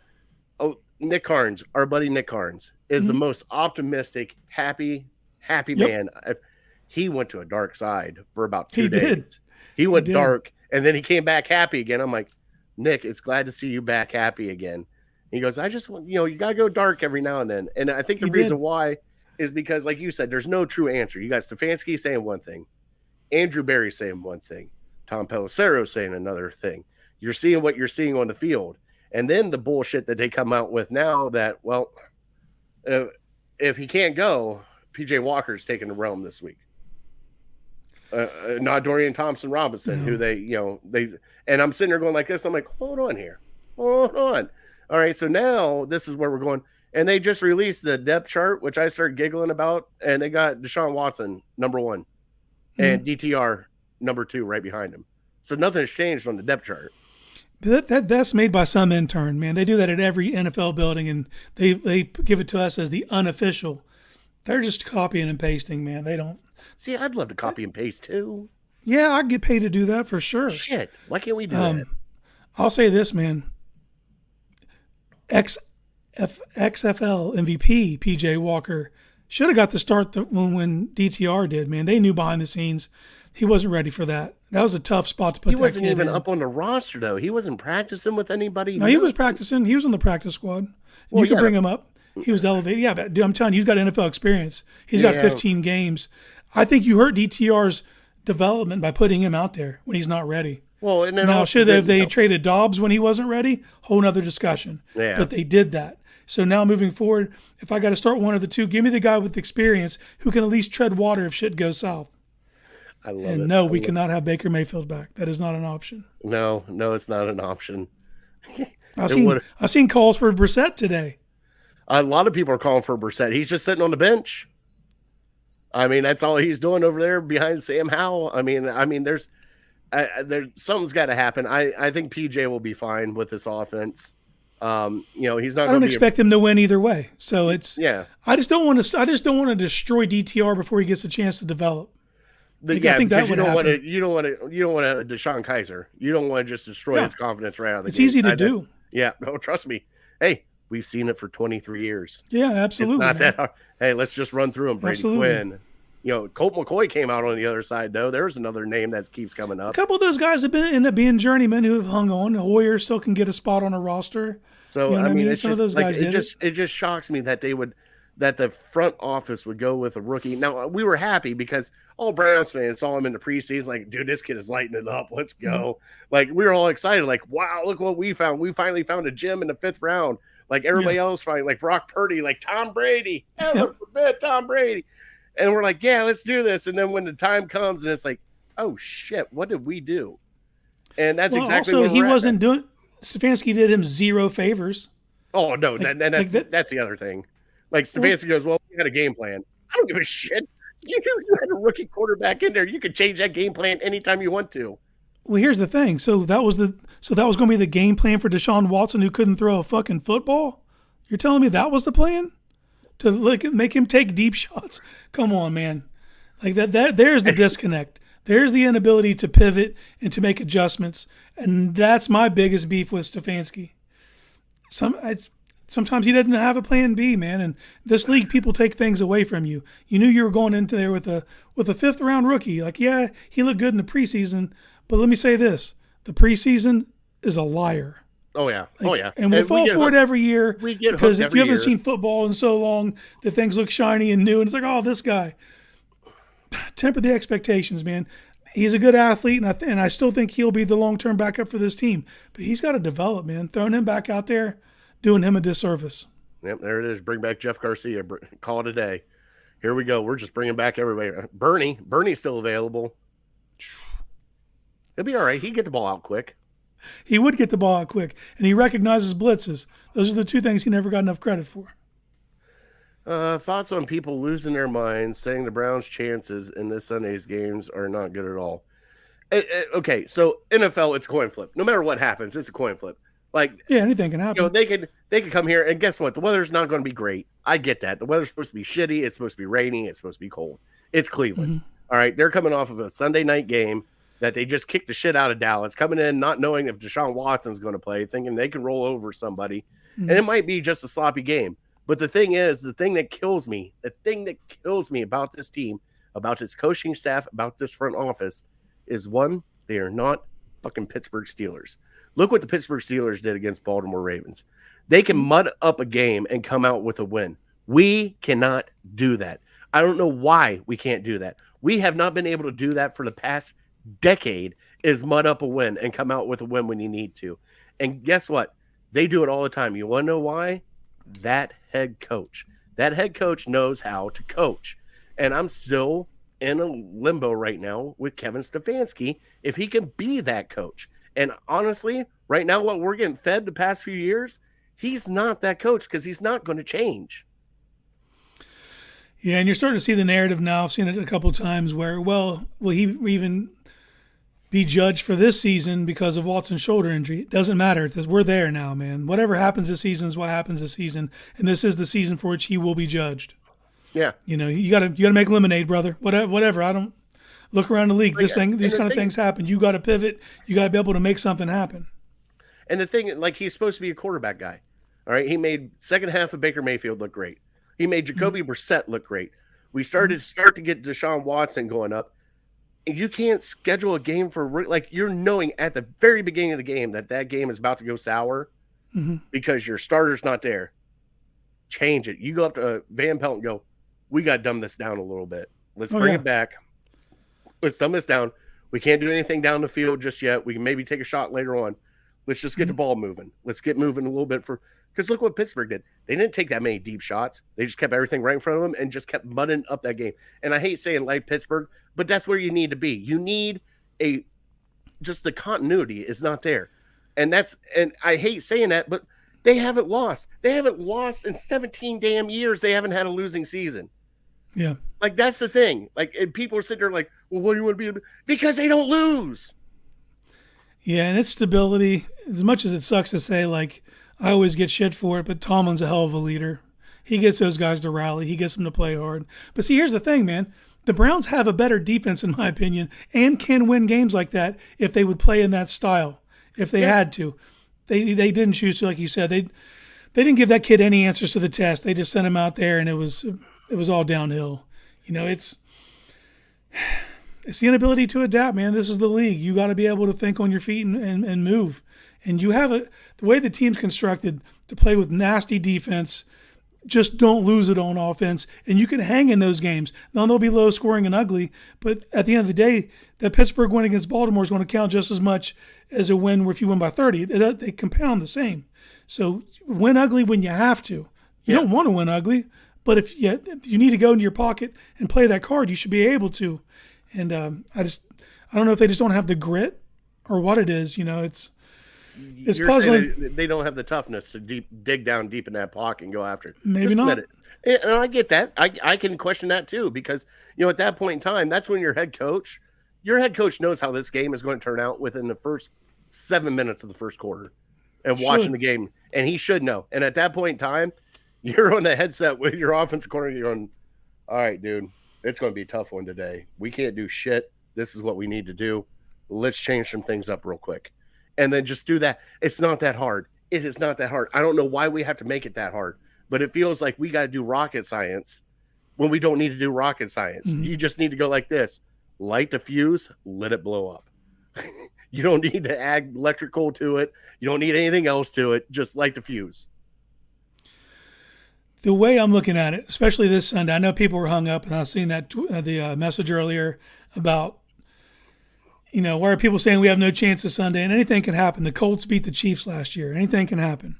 Nick Carnes, our buddy Nick Carnes, is the most optimistic, happy man. He went to a dark side for about 2 days. He went dark, and then he came back happy again. I'm like, Nick, it's glad to see you back happy again. He goes, I just want, you got to go dark every now and then. And I think the reason why is because, like you said, there's no true answer. You got Stefanski saying one thing, Andrew Berry saying one thing, Tom Pelissero saying another thing. You're seeing what you're seeing on the field. And then the bullshit that they come out with now that, well, if he can't go, PJ Walker's taking the realm this week. Not Dorian Thompson Robinson, who they, and I'm sitting there going like this. I'm like, hold on here. Hold on. All right. So now this is where we're going. And they just released the depth chart, which I started giggling about. And they got Deshaun Watson, number 1, and DTR, number 2, right behind him. So nothing's changed on the depth chart. That's made by some intern, man. They do that at every NFL building, and they give it to us as the unofficial. They're just copying and pasting, man. They don't. See, I'd love to copy and paste too. Yeah, I'd get paid to do that for sure. Shit, why can't we do that? I'll say this, man. XFL MVP PJ Walker should have got the start when DTR did, man. They knew behind the scenes he wasn't ready for that. That was a tough spot to put that kid in. He wasn't even up on the roster, though. He wasn't practicing with anybody. No, he was practicing. He was on the practice squad. Well, you could bring him up. He was elevated. Yeah, but dude, I'm telling you, he's got NFL experience. He's got 15 games. I think you hurt DTR's development by putting him out there when he's not ready. Well, and then now, should they traded Dobbs when he wasn't ready? Whole nother discussion. Yeah. But they did that. So now moving forward, if I got to start one of the two, give me the guy with experience who can at least tread water if shit goes south. I love it. No, we cannot have Baker Mayfield back. That is not an option. No, it's not an option. I've seen calls for Brissett today. A lot of people are calling for Brissett. He's just sitting on the bench. I mean, that's all he's doing over there behind Sam Howell. I mean, there's something's got to happen. I think PJ will be fine with this offense. He's not. I don't expect him to win either way. So it's I just don't want to destroy DTR before he gets a chance to develop. I think that would happen. You don't want to Deshaun Kaiser. You don't want to just destroy his confidence right out of the gate. It's easy to do. Yeah, no, trust me. Hey, we've seen it for 23 years. Yeah, absolutely. It's not that hard. Hey, let's just run through them. Brady Quinn. Colt McCoy came out on the other side, though. There's another name that keeps coming up. A couple of those guys have ended up being journeymen who have hung on. Hoyer still can get a spot on a roster. So, I mean, some of those guys it just shocks me that that the front office would go with a rookie. Now, we were happy because all Browns fans saw him in the preseason, like, dude, this kid is lighting it up. Let's go. Mm-hmm. Like, we were all excited, like, wow, look what we found. We finally found a gem in the 5th round. Like, everybody else finally, like Brock Purdy, like Tom Brady. Heaven forbid, Tom Brady. And we're like, yeah, let's do this. And then when the time comes and it's like, oh, shit, what did we do? And that's exactly what he wasn't doing. Stefanski did him 0 favors. Oh, no, that's the other thing. Like, Stefanski goes, well, we had a game plan. I don't give a shit. You had a rookie quarterback in there. You could change that game plan anytime you want to. Well, here's the thing. So that was going to be the game plan for Deshaun Watson, who couldn't throw a fucking football? You're telling me that was the plan? To make him take deep shots? Come on, man. Like that there's the disconnect. There's the inability to pivot and to make adjustments. And that's my biggest beef with Stefanski. Sometimes he doesn't have a plan B, man. And this league, people take things away from you. You knew you were going into there with a 5th round rookie. Like, yeah, he looked good in the preseason, but let me say this: the preseason is a liar. Oh yeah, and we'll fall for it every year because if you haven't seen football in so long, that things look shiny and new, and it's like, oh, this guy. Temper the expectations, man. He's a good athlete, and I still think he'll be the long-term backup for this team. But he's got to develop, man. Throwing him back out there, doing him a disservice. Yep, there it is. Bring back Jeff Garcia. Call it a day. Here we go. We're just bringing back everybody. Bernie's still available. He'll be all right. He'd get the ball out quick. He would get the ball out quick, and he recognizes blitzes. Those are the two things he never got enough credit for. Thoughts on people losing their minds, saying the Browns' chances in this Sunday's games are not good at all. Okay, so NFL, it's a coin flip. No matter what happens, it's a coin flip. Like, yeah, anything can happen. They could come here, and guess what? The weather's not going to be great. I get that. The weather's supposed to be shitty. It's supposed to be rainy. It's supposed to be cold. It's Cleveland. All right, they're coming off of a Sunday night game that they just kicked the shit out of Dallas, coming in not knowing if Deshaun Watson's going to play, thinking they can roll over somebody, and it might be just a sloppy game. But the thing is, the thing that kills me about this team, about its coaching staff, about this front office, is one, they are not fucking Pittsburgh Steelers. Look what the Pittsburgh Steelers did against Baltimore Ravens. They can mud up a game and come out with a win. We cannot do that. I don't know why we can't do that. We have not been able to do that for the past decade, is mud up a win and come out with a win when you need to. And guess what? They do it all the time. You want to know why? That head coach knows how to coach. And I'm still in a limbo right now with Kevin Stefanski, if he can be that coach. And honestly, right now, what we're getting fed the past few years, he's not that coach because he's not going to change. Yeah, and you're starting to see the narrative now. I've seen it a couple of times where, will he even be judged for this season because of Watson's shoulder injury? It doesn't matter because we're there now, man. Whatever happens this season is what happens this season, and this is the season for which he will be judged. Yeah, you gotta make lemonade, brother. Whatever. I don't look around the league. These kind of things happen. You got to pivot. You got to be able to make something happen. And the thing, like, he's supposed to be a quarterback guy. All right, he made second half of Baker Mayfield look great. He made Jacoby Brissett look great. We start to get Deshaun Watson going up. You can't schedule a game for, like, you're knowing at the very beginning of the game that game is about to go sour because your starter's not there. Change it. You go up to Van Pelt and go, we got to dumb this down a little bit. Let's bring it back. Let's dumb this down. We can't do anything down the field just yet. We can maybe take a shot later on. Let's just get the ball moving. Let's get moving a little bit because look what Pittsburgh did. They didn't take that many deep shots. They just kept everything right in front of them and just kept mudding up that game. And I hate saying like Pittsburgh, but that's where you need to be. You need just the continuity is not there. And I hate saying that, but they haven't lost. They haven't lost in 17 damn years. They haven't had a losing season. Yeah. Like, that's the thing. Like, and people are sitting there like, well, what do you want to be? Because they don't lose. Yeah, and it's stability. As much as it sucks to say, like, I always get shit for it, but Tomlin's a hell of a leader. He gets those guys to rally. He gets them to play hard. But see, here's the thing, man. The Browns have a better defense, in my opinion, and can win games like that if they would play in that style, if they had to. They didn't choose to, like you said. They didn't give that kid any answers to the test. They just sent him out there, and it was all downhill. It's the inability to adapt, man. This is the league. You got to be able to think on your feet and move. And you have the way the team's constructed to play with nasty defense. Just don't lose it on offense, and you can hang in those games. Now, they'll be low scoring and ugly, but at the end of the day, that Pittsburgh win against Baltimore is going to count just as much as a win where if you win by 30. They compound the same. So win ugly when you have to. You don't want to win ugly, but if you need to go into your pocket and play that card, you should be able to. And I don't know if they just don't have the grit or what it is. It's You're puzzling. They don't have the toughness to dig down deep in that pocket and go after it. Maybe just not. Admit it. And I get that. I can question that too because at that point in time, that's when your head coach knows how this game is going to turn out within the first 7 minutes of the first quarter, and watching the game, and he should know. And at that point in time, you're on the headset with your offensive coordinator. You're going, all right, dude, it's going to be a tough one today. We can't do shit. This is what we need to do. Let's change some things up real quick. And then just do that. It's not that hard. It is not that hard. I don't know why we have to make it that hard, but it feels like we got to do rocket science when we don't need to do rocket science. You just need to go like this. Light the fuse, let it blow up. You don't need to add electrical to it. You don't need anything else to it. Just light the fuse. The way I'm looking at it, especially this Sunday, I know people were hung up, and I was seeing that the message earlier about, why are people saying we have no chance this Sunday? And anything can happen. The Colts beat the Chiefs last year. Anything can happen.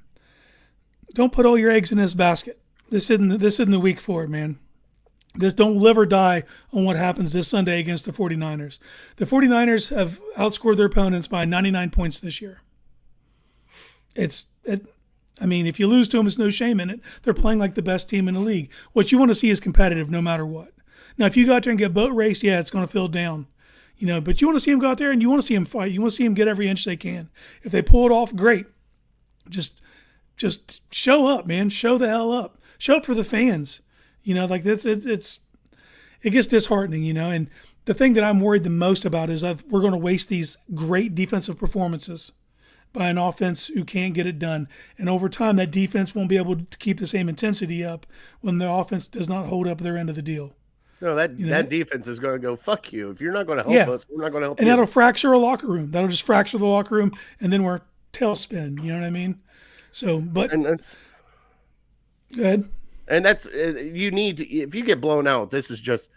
Don't put all your eggs in this basket. This isn't the week for it, man. This don't live or die on what happens this Sunday against the 49ers. The 49ers have outscored their opponents by 99 points this year. I mean, if you lose to them, it's no shame in it. They're playing like the best team in the league. What you want to see is competitive no matter what. Now, if you go out there and get boat raced, yeah, it's going to feel down. But you want to see them go out there and you want to see them fight. You want to see them get every inch they can. If they pull it off, great. Just show up, man. Show the hell up. Show up for the fans. It gets disheartening, And the thing that I'm worried the most about is we're going to waste these great defensive performances by an offense who can't get it done. And over time, that defense won't be able to keep the same intensity up when the offense does not hold up their end of the deal. No, that defense is going to go, fuck you. If you're not going to help us, we're not going to help you. And that'll fracture a locker room. That'll just fracture the locker room, and then we're tailspin. You know what I mean? So, but and that's go ahead. And that's you need to. If you get blown out, this is just.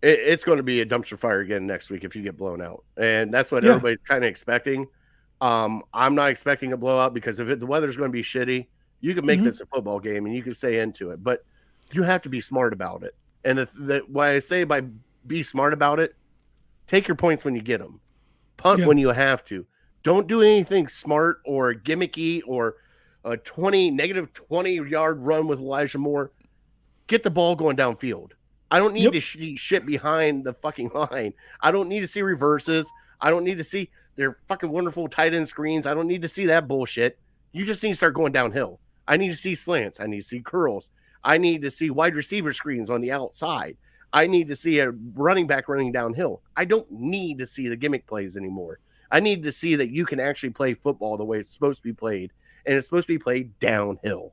It's going to be a dumpster fire again next week if you get blown out, and that's what everybody's kind of expecting. I'm not expecting a blowout because the weather's going to be shitty, you can make this a football game and you can stay into it, but you have to be smart about it. And what I say by be smart about it, take your points when you get them, punt when you have to. Don't do anything smart or gimmicky or a negative 20-yard run with Elijah Moore. Get the ball going downfield. I don't need to see shit behind the fucking line. I don't need to see reverses. I don't need to see their fucking wonderful tight end screens. I don't need to see that bullshit. You just need to start going downhill. I need to see slants. I need to see curls. I need to see wide receiver screens on the outside. I need to see a running back running downhill. I don't need to see the gimmick plays anymore. I need to see that you can actually play football the way it's supposed to be played, and it's supposed to be played downhill.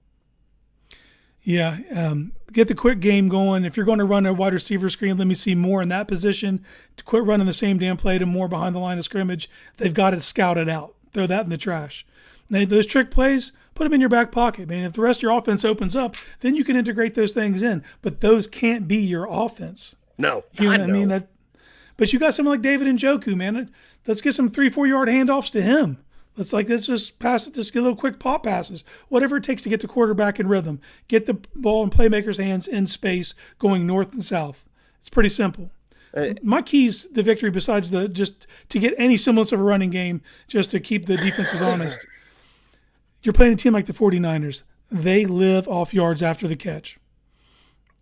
Yeah, get the quick game going. If you're going to run a wide receiver screen, let me see more in that position. To quit running the same damn play to more behind the line of scrimmage, they've got it scouted out. Throw that in the trash. Now, those trick plays, put them in your back pocket, man. If the rest of your offense opens up, then you can integrate those things in. But those can't be your offense. No. You know what I mean? But you got someone like David Njoku, man. Let's get some 3-4 yard handoffs to him. Let's just pass it, just get little quick pop passes. Whatever it takes to get the quarterback in rhythm. Get the ball in playmakers' hands in space going north and south. It's pretty simple. My keys to victory, besides just to get any semblance of a running game, just to keep the defenses honest. You're playing a team like the 49ers. They live off yards after the catch.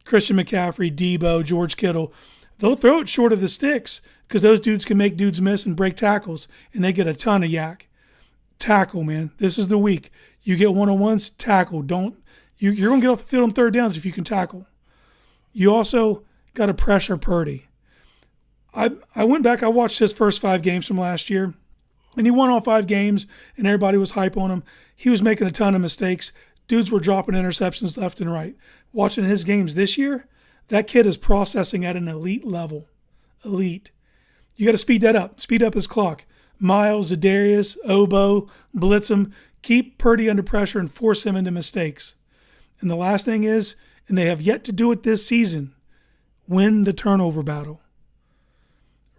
Christian McCaffrey, Debo, George Kittle, they'll throw it short of the sticks because those dudes can make dudes miss and break tackles, and they get a ton of yak. Tackle, man. This is the week. You get one-on-ones, tackle. You're going to get off the field on third downs if you can tackle. You also got to pressure Purdy. I went back, I watched his first 5 games from last year, and he won all 5 games, and everybody was hype on him. He was making a ton of mistakes. Dudes were dropping interceptions left and right. Watching his games this year, that kid is processing at an elite level. Elite. You got to speed that up. Speed up his clock. Miles, Za'Darius, Obo, blitz him, keep Purdy under pressure and force him into mistakes. And the last thing is, and they have yet to do it this season, win the turnover battle.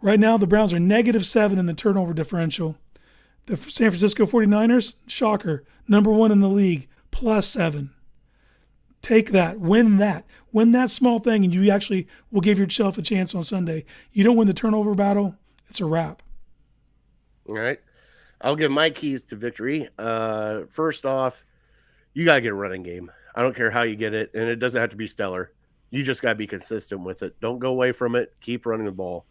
Right now, the Browns are -7 in the turnover differential. The San Francisco 49ers, shocker, number 1 in the league, +7. Take that. Win that small thing, and you actually will give yourself a chance on Sunday. You don't win the turnover battle, it's a wrap. All right. I'll give my keys to victory. First off, you got to get a running game. I don't care how you get it, and it doesn't have to be stellar. You just got to be consistent with it. Don't go away from it. Keep running the ball.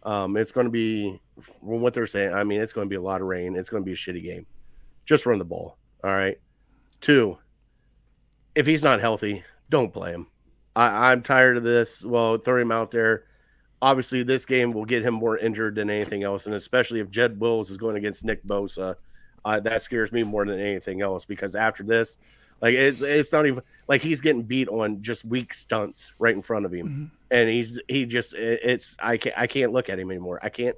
It's going to be, from what they're saying, I mean, it's going to be a lot of rain. It's going to be a shitty game. Just run the ball. All right. 2, if he's not healthy, don't play him. I'm tired of this. Well, throw him out there. Obviously, this game will get him more injured than anything else, and especially if Jed Wills is going against Nick Bosa, that scares me more than anything else. Because after this, like it's not even like he's getting beat on just weak stunts right in front of him, and I can't look at him anymore. I can't.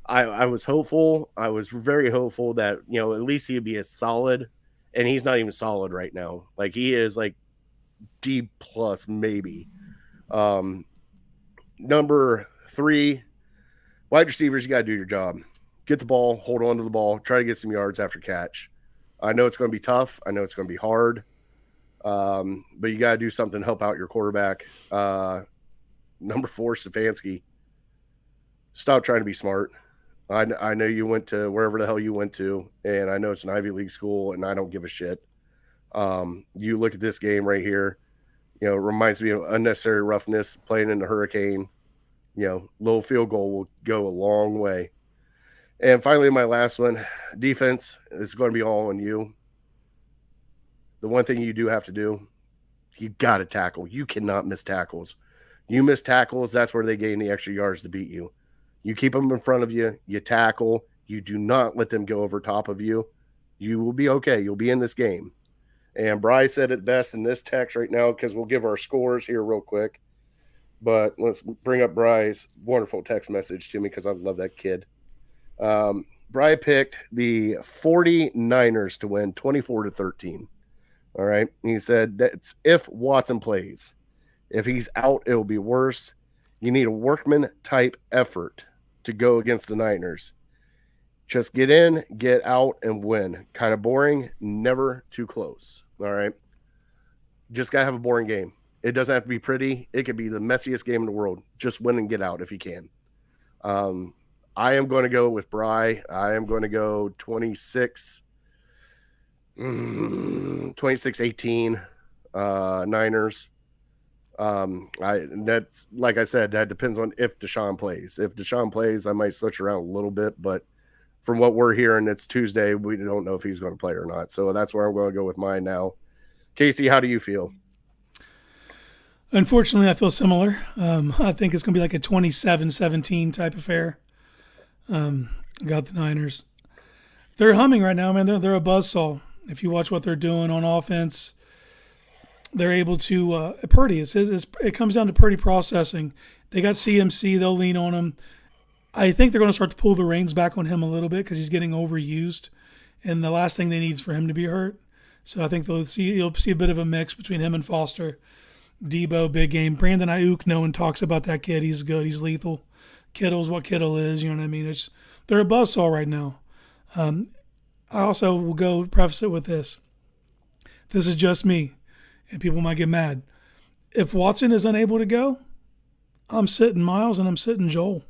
I was hopeful. I was very hopeful that at least he'd be as solid, and he's not even solid right now. Like he is like D+ maybe. Number 3, wide receivers, you got to do your job. Get the ball, hold on to the ball, try to get some yards after catch. I know it's going to be tough. I know it's going to be hard. But you got to do something to help out your quarterback. number 4, Stefanski. Stop trying to be smart. I know you went to wherever the hell you went to, and I know it's an Ivy League school, and I don't give a shit. You look at this game right here, it reminds me of unnecessary roughness, playing in the hurricane. Little field goal will go a long way. And finally, my last one, defense, is going to be all on you. The one thing you do have to do, you got to tackle. You cannot miss tackles. You miss tackles, that's where they gain the extra yards to beat you. You keep them in front of you. You tackle. You do not let them go over top of you. You will be okay. You'll be in this game. And Bryce said it best in this text right now, because we'll give our scores here real quick. But let's bring up Bryce's wonderful text message to me, because I love that kid. Bry picked the 49ers to win 24-13. All right. He said that's if Watson plays. If he's out, it'll be worse. You need a workman type effort to go against the Niners. Just get in, get out, and win. Kind of boring, never too close. All right. Just got to have a boring game. It doesn't have to be pretty. It could be the messiest game in the world. Just win and get out if you can. I am going to go with Bry. I am going to go 26-18 Niners. That's like I said, that depends on if Deshaun plays. If Deshaun plays, I might switch around a little bit, but from what we're hearing, it's Tuesday. We don't know if he's going to play or not. So that's where I'm going to go with mine now. Casey, how do you feel? Unfortunately, I feel similar. I think it's going to be like a 27-17 type affair. Got the Niners. They're humming right now, man. They're a buzzsaw. If you watch what they're doing on offense, they're able to Purdy. It comes down to Purdy processing. They got CMC. They'll lean on him. I think they're going to start to pull the reins back on him a little bit, because he's getting overused, and the last thing they need is for him to be hurt. So I think you'll see a bit of a mix between him and Foster. Debo, big game. Brandon Ayuk, no one talks about that kid. He's good. He's lethal. Kittle's what Kittle is. You know what I mean? They're a buzzsaw right now. I also will go preface it with this. This is just me, and people might get mad. If Watson is unable to go, I'm sitting Miles and I'm sitting Joel.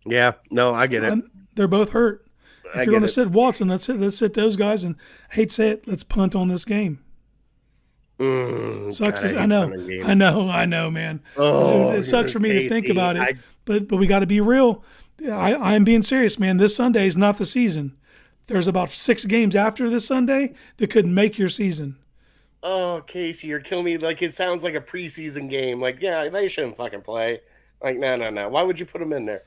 Yeah, no, I get it. They're both hurt. If you're going to sit Watson, let's sit those guys, and I hate to say it, let's punt on this game. Sucks. God, I know, man. Oh, it sucks for me to think about it, but we got to be real. I'm being serious, man. This Sunday is not the season. There's about 6 games after this Sunday that could make your season. Oh, Casey, you're killing me. Like, it sounds like a preseason game. Like, yeah, they shouldn't fucking play. Like, no. Why would you put them in there?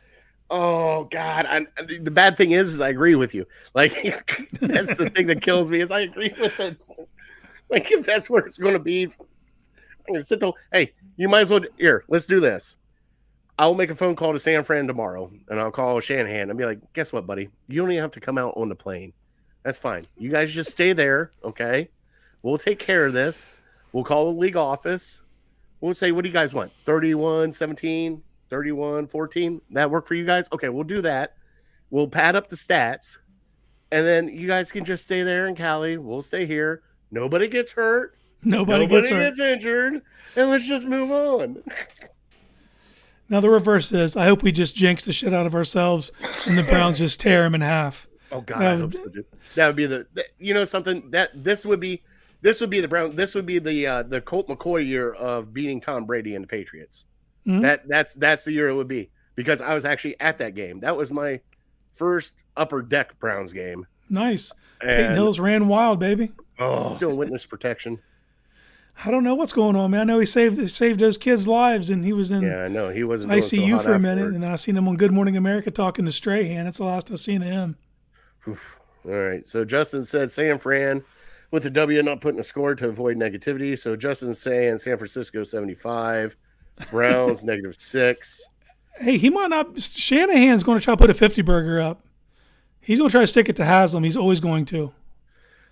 Oh, God. The bad thing is I agree with you. Like, that's the thing that kills me, is I agree with it. Like, if that's where it's going to be, I'm going to sit there. Hey, you might as well. Here, let's do this. I'll make a phone call to San Fran tomorrow, and I'll call Shanahan and be like, guess what, buddy? You don't even have to come out on the plane. That's fine. You guys just stay there, okay? We'll take care of this. We'll call the league office. We'll say, what do you guys want? 31-17, 31-14? That work for you guys? Okay, we'll do that. We'll pad up the stats, and then you guys can just stay there in Cali. We'll stay here. Nobody gets hurt. Nobody gets injured. And let's just move on. Now, the reverse is, I hope we just jinx the shit out of ourselves and the Browns just tear them in half. Oh, God, I hope so, dude. That would be something that this would be the Browns. This would be the Colt McCoy year of beating Tom Brady and the Patriots. Mm-hmm. That's the year it would be, because I was actually at that game. That was my first Upper Deck Browns game. Nice. Peyton Hills ran wild, baby. Oh, doing witness protection. I don't know what's going on, man. I know he saved those kids' lives, and he was in I know he wasn't ICU for a minute, and then I seen him on Good Morning America talking to Strahan. That's the last I've seen of him. Oof. All right. So Justin said San Fran with the W, not putting a score to avoid negativity. So Justin's saying San Francisco 75, Browns -6. Hey, he might not. Shanahan's going to try to put a 50 burger up. He's going to try to stick it to Haslam. He's always going to.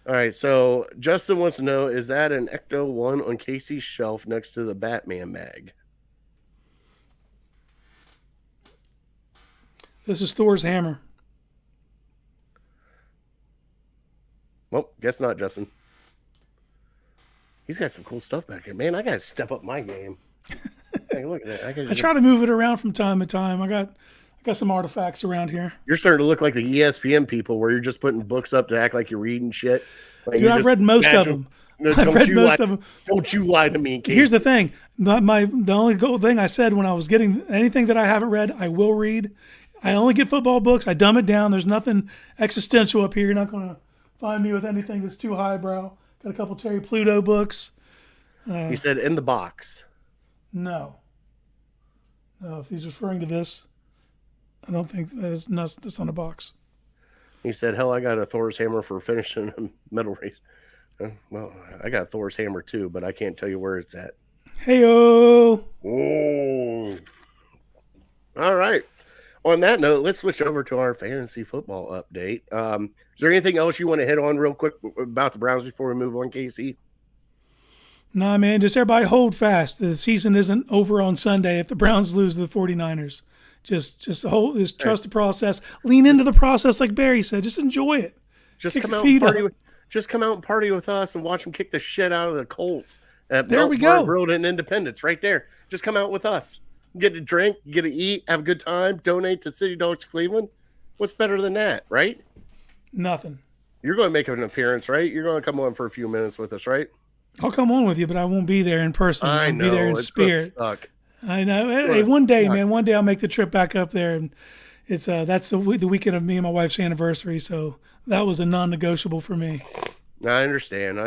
All right, so Justin wants to know, is that an Ecto-1 on Casey's shelf next to the Batman mag? This is Thor's hammer. Well, guess not, Justin. He's got some cool stuff back here. Man, I got to step up my game. I look at that. I try to move it around from time to time. I got some artifacts around here. You're starting to look like the ESPN people, where you're just putting books up to act like you're reading shit. Like Dude, I've read most of them. I've read most of them. Don't you lie to me, Casey. Here's the thing. The only thing I said when I was getting anything that I haven't read, I will read. I only get football books. I dumb it down. There's nothing existential up here. You're not going to find me with anything that's too highbrow. Got a couple Terry Pluto books. He said in the box. No, if he's referring to this, I don't think that's on a box. He said, hell, I got a Thor's hammer for finishing a metal race. Well, I got Thor's hammer too, but I can't tell you where it's at. Hey-o! Oh. All right. On that note, let's switch over to our fantasy football update. Is there anything else you want to hit on real quick about the Browns before we move on, Casey? Nah, man, just everybody hold fast. The season isn't over on Sunday if the Browns lose to the 49ers. Just trust the process. Lean into the process, like Barry said. Just enjoy it. Just come out and party with us and watch them kick the shit out of the Colts at there we go. Road in Independence, right there. Just come out with us. Get to drink, get to eat, have a good time, donate to City Dogs Cleveland. What's better than that, right? Nothing. You're going to make an appearance, right? You're going to come on for a few minutes with us, right? I'll come on with you, but I won't be there in person. I'll be there in spirit. Suck. I know. Hey, one day, man. One day I'll make the trip back up there, and it's that's the weekend of me and my wife's anniversary. So that was a non-negotiable for me. I understand.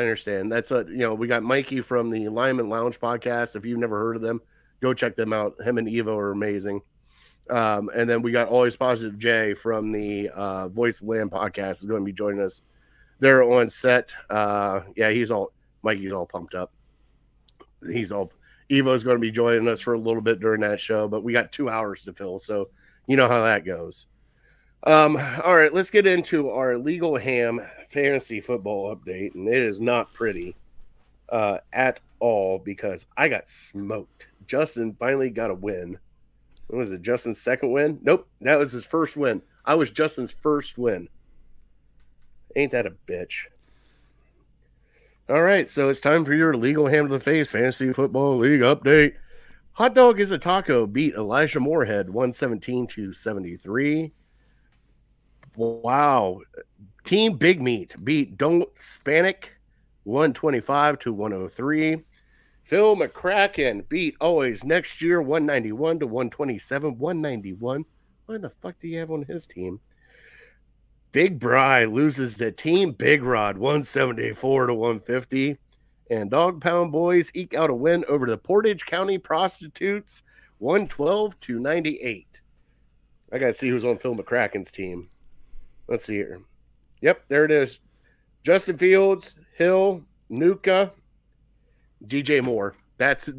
That's what we got Mikey from the Lyman Lounge podcast. If you've never heard of them, go check them out. Him and Evo are amazing. And then we got Always Positive Jay from the Voice of the Land podcast is going to be joining us. They're on set. Mikey's all pumped up. Evo's going to be joining us for a little bit during that show, but we got 2 hours to fill, so you know how that goes. All right, let's get into our Legal Ham fantasy football update, and it is not pretty at all because I got smoked. Justin finally got a win. What was it, Justin's second win? Nope, that was his first win. I was Justin's first win. Ain't that a bitch? All right, so it's time for your Legal Ham to the Face Fantasy Football League update. Hot Dog is a Taco beat Elijah Moorhead 117-73. Wow. Team Big Meat beat Don't Spanic 125-103. Phil McCracken beat Always Next Year 191-127. 191. What the fuck do you have on his team? Big Bry loses to Team Big Rod 174-150. And Dog Pound Boys eke out a win over the Portage County Prostitutes 112-98. I got to see who's on Phil McCracken's team. Let's see here. Yep, there it is. Justin Fields, Hill, Nuka, DJ Moore. That's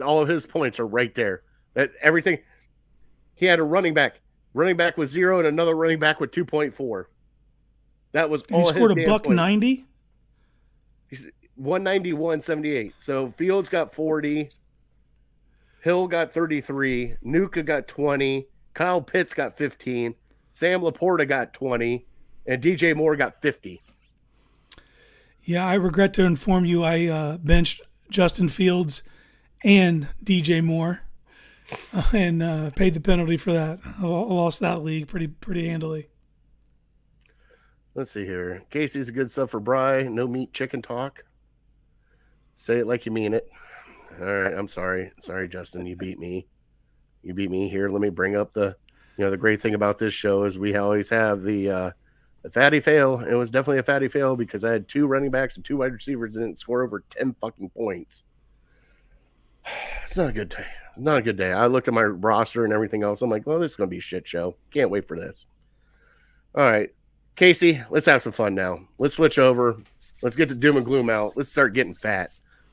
all of his points are right there. That everything. He had a running back with 0 and another running back with 2.4. That was all. He scored a buck 90. He's 191-78. So Fields got 40. Hill got 33. Nuka got 20. Kyle Pitts got 15. Sam Laporta got 20. And DJ Moore got 50. Yeah, I regret to inform you I benched Justin Fields and DJ Moore and paid the penalty for that. I lost that league pretty handily. Let's see here. Casey's a good sub for Bry. No meat chicken talk. Say it like you mean it. All right, I'm sorry. Sorry, Justin, you beat me. Here. Let me bring up the great thing about this show is we always have the fatty fail. It was definitely a fatty fail because I had 2 running backs and 2 wide receivers that didn't score over 10 fucking points. It's not a good day. Not a good day. I looked at my roster and everything else. I'm like, well, this is going to be a shit show. Can't wait for this. All right. Casey, let's have some fun now. Let's switch over. Let's get the doom and gloom out. Let's start getting fat.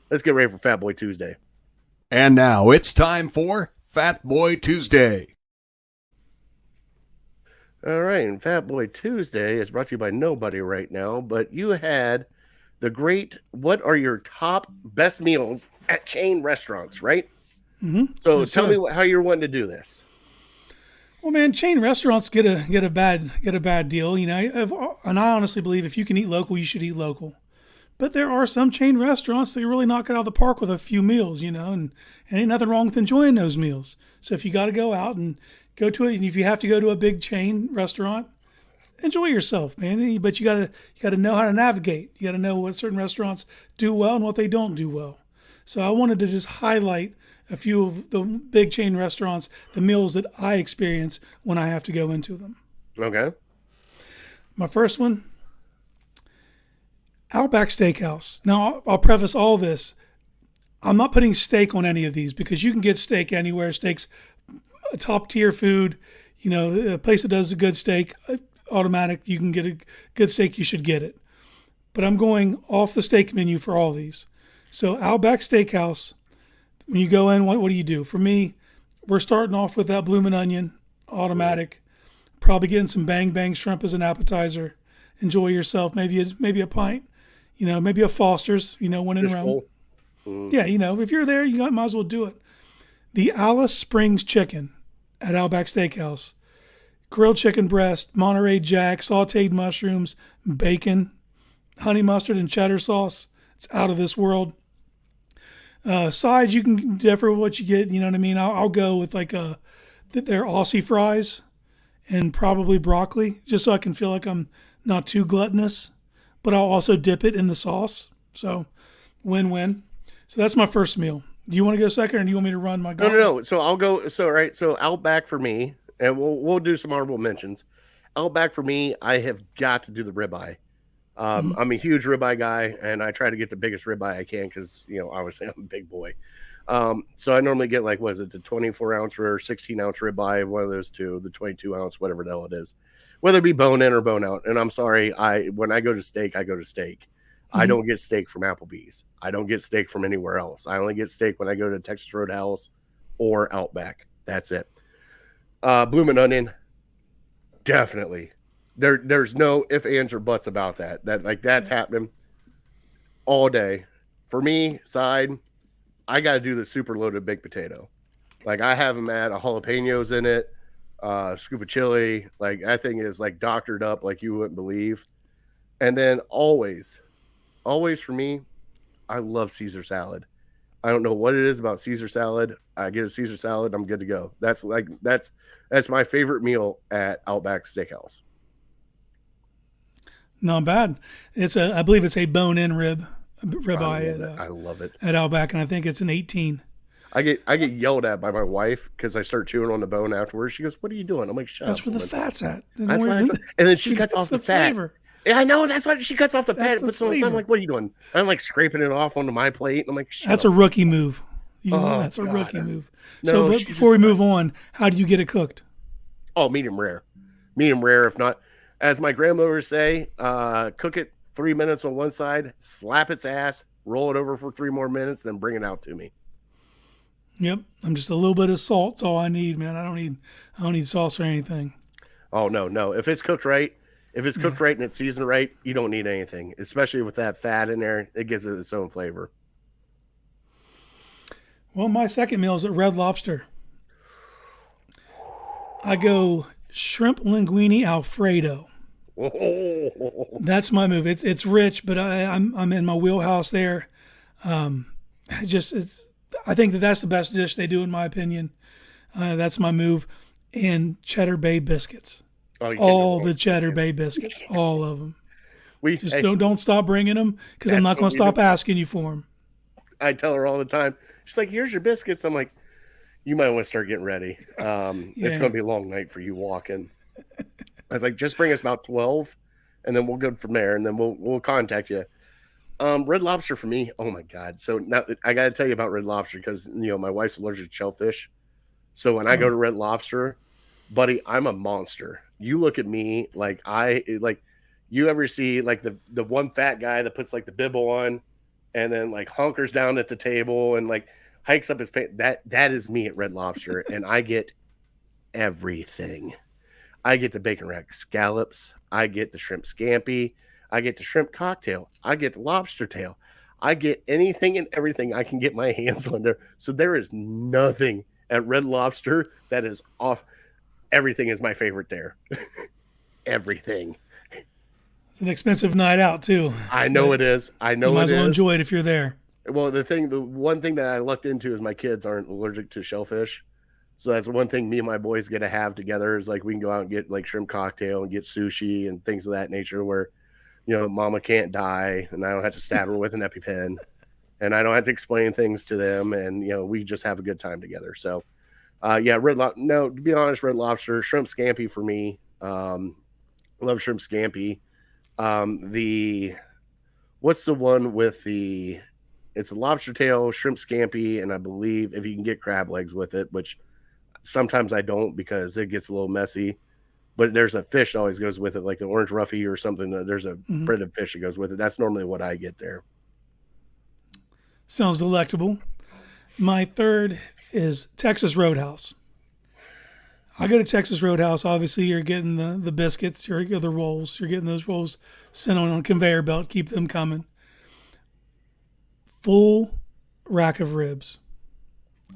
Let's get ready for Fat Boy Tuesday. And now it's time for Fat Boy Tuesday. All right, and Fat Boy Tuesday is brought to you by nobody right now, but you had the great, what are your top best meals at chain restaurants, right? Mm-hmm. So yes, tell sir. me how you're wanting to do this. Well, man, chain restaurants get a bad deal, and I honestly believe if you can eat local, you should eat local. But there are some chain restaurants that really knock it out of the park with a few meals, and ain't nothing wrong with enjoying those meals. So if you got to go out and go to it, and if you have to go to a big chain restaurant, enjoy yourself, man. But you gotta know how to navigate. You gotta know what certain restaurants do well and what they don't do well. So I wanted to just highlight a few of the big chain restaurants, the meals that I experience when I have to go into them. Okay. My first one, Outback Steakhouse. Now, I'll preface all this. I'm not putting steak on any of these because you can get steak anywhere. Steak's a top-tier food. A place that does a good steak, automatic, you can get a good steak, you should get it. But I'm going off the steak menu for all these. So Outback Steakhouse, when you go in, what do you do? For me, we're starting off with that bloomin' onion, automatic. Probably getting some bang bang shrimp as an appetizer. Enjoy yourself. Maybe a pint. Maybe a Foster's. When in Rome. Yeah, if you're there, you might as well do it. The Alice Springs chicken at Outback Steakhouse. Grilled chicken breast, Monterey Jack, sauteed mushrooms, bacon, honey mustard, and cheddar sauce. It's out of this world. Sides, you can differ what you get. You know what I mean? I'll go with their Aussie fries and probably broccoli, just so I can feel like I'm not too gluttonous. But I'll also dip it in the sauce. So, win-win. So that's my first meal. Do you want to go second, or do you want me to run my gauntlet? No. So I'll go. So Outback for me, and we'll do some honorable mentions. Outback for me, I have got to do the ribeye. I'm a huge ribeye guy, and I try to get the biggest ribeye I can because, obviously I'm a big boy. So I normally get the 24-ounce or 16-ounce ribeye, one of those two, the 22-ounce, whatever the hell it is, whether it be bone in or bone out. And I'm sorry, when I go to steak, I go to steak. I don't get steak from Applebee's. I don't get steak from anywhere else. I only get steak when I go to Texas Roadhouse or Outback. That's it. Bloomin' Onion, definitely. There's no ifs, ands, or buts about that. That's happening all day. For me, side, I got to do the super loaded baked potato. I have them at a jalapenos in it, scoop of chili. That thing is doctored up like you wouldn't believe. And then always for me, I love Caesar salad. I don't know what it is about Caesar salad. I get a Caesar salad, I'm good to go. That's my favorite meal at Outback Steakhouse. Not bad. I believe it's a bone-in ribeye. I love it at Outback, and I think it's an 18. I get yelled at by my wife because I start chewing on the bone afterwards. She goes, "What are you doing?" I'm like, "Shut up." That's where the fat's at. That's why. And then she cuts off the fat. Flavor. Yeah, I know. That's why she cuts off the fat. The Puts on. I'm like, "What are you doing?" I'm scraping it off onto my plate. I'm like, "That's a rookie move." That's a rookie move. So, before we move on, how do you get it cooked? Oh, medium rare. Medium rare, if not. As my grandmother would say, cook it 3 minutes on one side, slap its ass, roll it over for 3 more minutes, then bring it out to me. Yep, I'm just a little bit of salt's all I need, man. I don't need sauce or anything. Oh no. If it's cooked right, and it's seasoned right, you don't need anything. Especially with that fat in there, it gives it its own flavor. Well, my second meal is at Red Lobster. I go shrimp linguine Alfredo. That's my move. It's rich, but I'm in my wheelhouse there. I think that's the best dish they do in my opinion. That's my move. And Cheddar Bay biscuits. All the Cheddar Bay biscuits, all of them. Don't stop bringing them because I'm not going to stop asking you for them. I tell her all the time. She's like, "Here's your biscuits." I'm like, "You might want to start getting ready. It's going to be a long night for you walking." I was like, "Just bring us about 12, and then we'll go from there, and then we'll contact you." Red Lobster for me, oh my God. So now I got to tell you about Red Lobster because, my wife's allergic to shellfish. So when I go to Red Lobster, buddy, I'm a monster. You look at me you ever see the one fat guy that puts the bib on and then hunkers down at the table and hikes up his pants. That is me at Red Lobster. And I get everything. I get the bacon rack scallops. I get the shrimp scampi. I get the shrimp cocktail. I get the lobster tail. I get anything and everything I can get my hands on there. So there is nothing at Red Lobster that is off. Everything is my favorite there. Everything. an expensive night out too. I know it is. I know You might it as well is. enjoy it if you're there. Well, the one thing that I lucked into is my kids aren't allergic to shellfish. So that's one thing me and my boys get to have together is like we can go out and get like shrimp cocktail and get sushi and things of that nature where, mama can't die and I don't have to stab her with an EpiPen and I don't have to explain things to them. And, we just have a good time together. So, to be honest, Red Lobster, shrimp scampi for me. Love shrimp scampi. What's the one with it's a lobster tail, shrimp scampi, and I believe if you can get crab legs with it, which sometimes I don't because it gets a little messy. But there's a fish that always goes with it, like the orange roughy or something. There's a breaded fish that goes with it. That's normally what I get there. Sounds delectable. My third is Texas Roadhouse. I go to Texas Roadhouse. Obviously, you're getting the biscuits, you're the rolls. You're getting those rolls sent on a conveyor belt. Keep them coming. Full rack of ribs.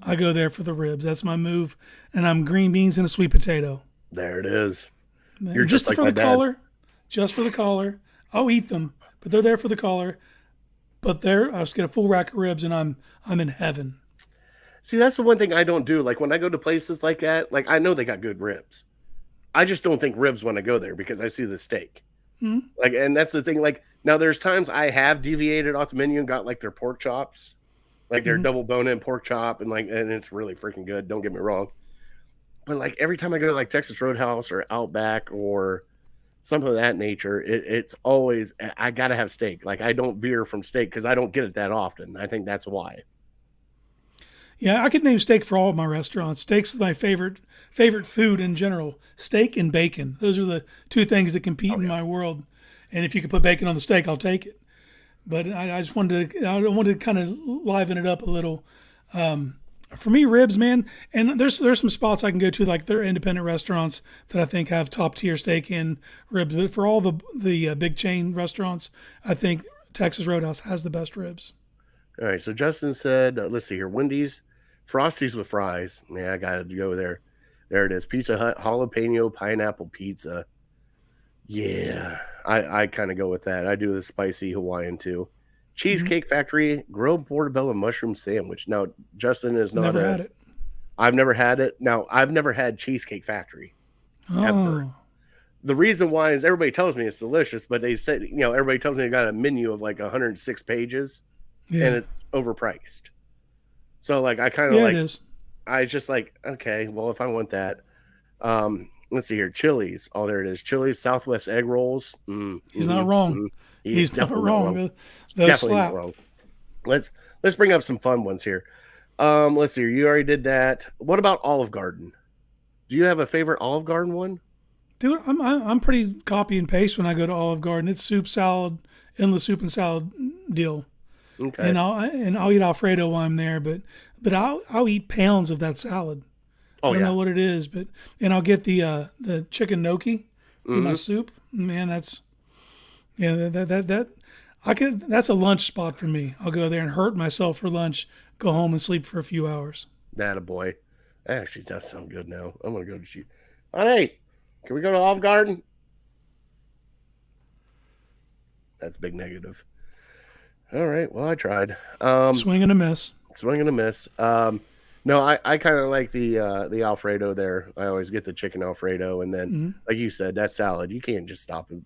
I go there for the ribs. That's my move. And I'm green beans and a sweet potato. There it is. You're just like for the collar. Just for the collar. I'll eat them, but they're there for the collar. But I just get a full rack of ribs and I'm in heaven. See, that's the one thing I don't do. Like when I go to places like that, like I know they got good ribs. I just don't think ribs when I go there because I see the steak. Mm-hmm. Like, and that's the thing. Like now there's times I have deviated off the menu and got like their pork chops. Like they're double bone-in pork chop and it's really freaking good. Don't get me wrong. But like every time I go to like Texas Roadhouse or Outback or something of that nature, it's always, I got to have steak. Like I don't veer from steak because I don't get it that often. I think that's why. Yeah, I could name steak for all of my restaurants. Steak's my favorite food in general. Steak and bacon. Those are the two things that compete in my world. And if you could put bacon on the steak, I'll take it. But I just wanted to kind of liven it up a little. For me, ribs, man, and there's some spots I can go to, like they're independent restaurants that I think have top tier steak and ribs. But for all the big chain restaurants, I think Texas Roadhouse has the best ribs. All right, so Justin said, let's see here, Wendy's, Frosties with fries. Yeah, I got to go there. There it is. Pizza Hut, jalapeno pineapple pizza. Yeah, I kind of go with that. I do the spicy Hawaiian too. Cheesecake Factory grilled portobello mushroom sandwich. Now, Justin is not Never had it. I've never had it. Now, I've never had Cheesecake Factory. Ever. The reason why is everybody tells me it's delicious, but they said, everybody tells me they got a menu of like 106 pages and it's overpriced. So like, I kind of it is. I just like, okay, well, if I want that, let's see here. Chili's. Oh, there it is. Chili's Southwest egg rolls. He's not wrong. He's not wrong. Definitely not wrong. Let's bring up some fun ones here. Let's see here. You already did that. What about Olive Garden? Do you have a favorite Olive Garden one? Dude, I'm pretty copy and paste when I go to Olive Garden. It's soup, salad, endless soup and salad deal. Okay. And I'll eat Alfredo while I'm there, but I'll eat pounds of that salad. I don't know what it is, and I'll get the chicken gnocchi in my soup. Man, that's that's a lunch spot for me. I'll go there and hurt myself for lunch, go home and sleep for a few hours. That a boy. That actually does sound good now. I'm gonna go to you. Hey, can we go to Olive Garden? That's big negative. All right. Well, I tried. Swing and a miss. Swing and a miss. No, I kind of like the Alfredo there. I always get the chicken Alfredo, and then, like you said, that salad. You can't just stop it.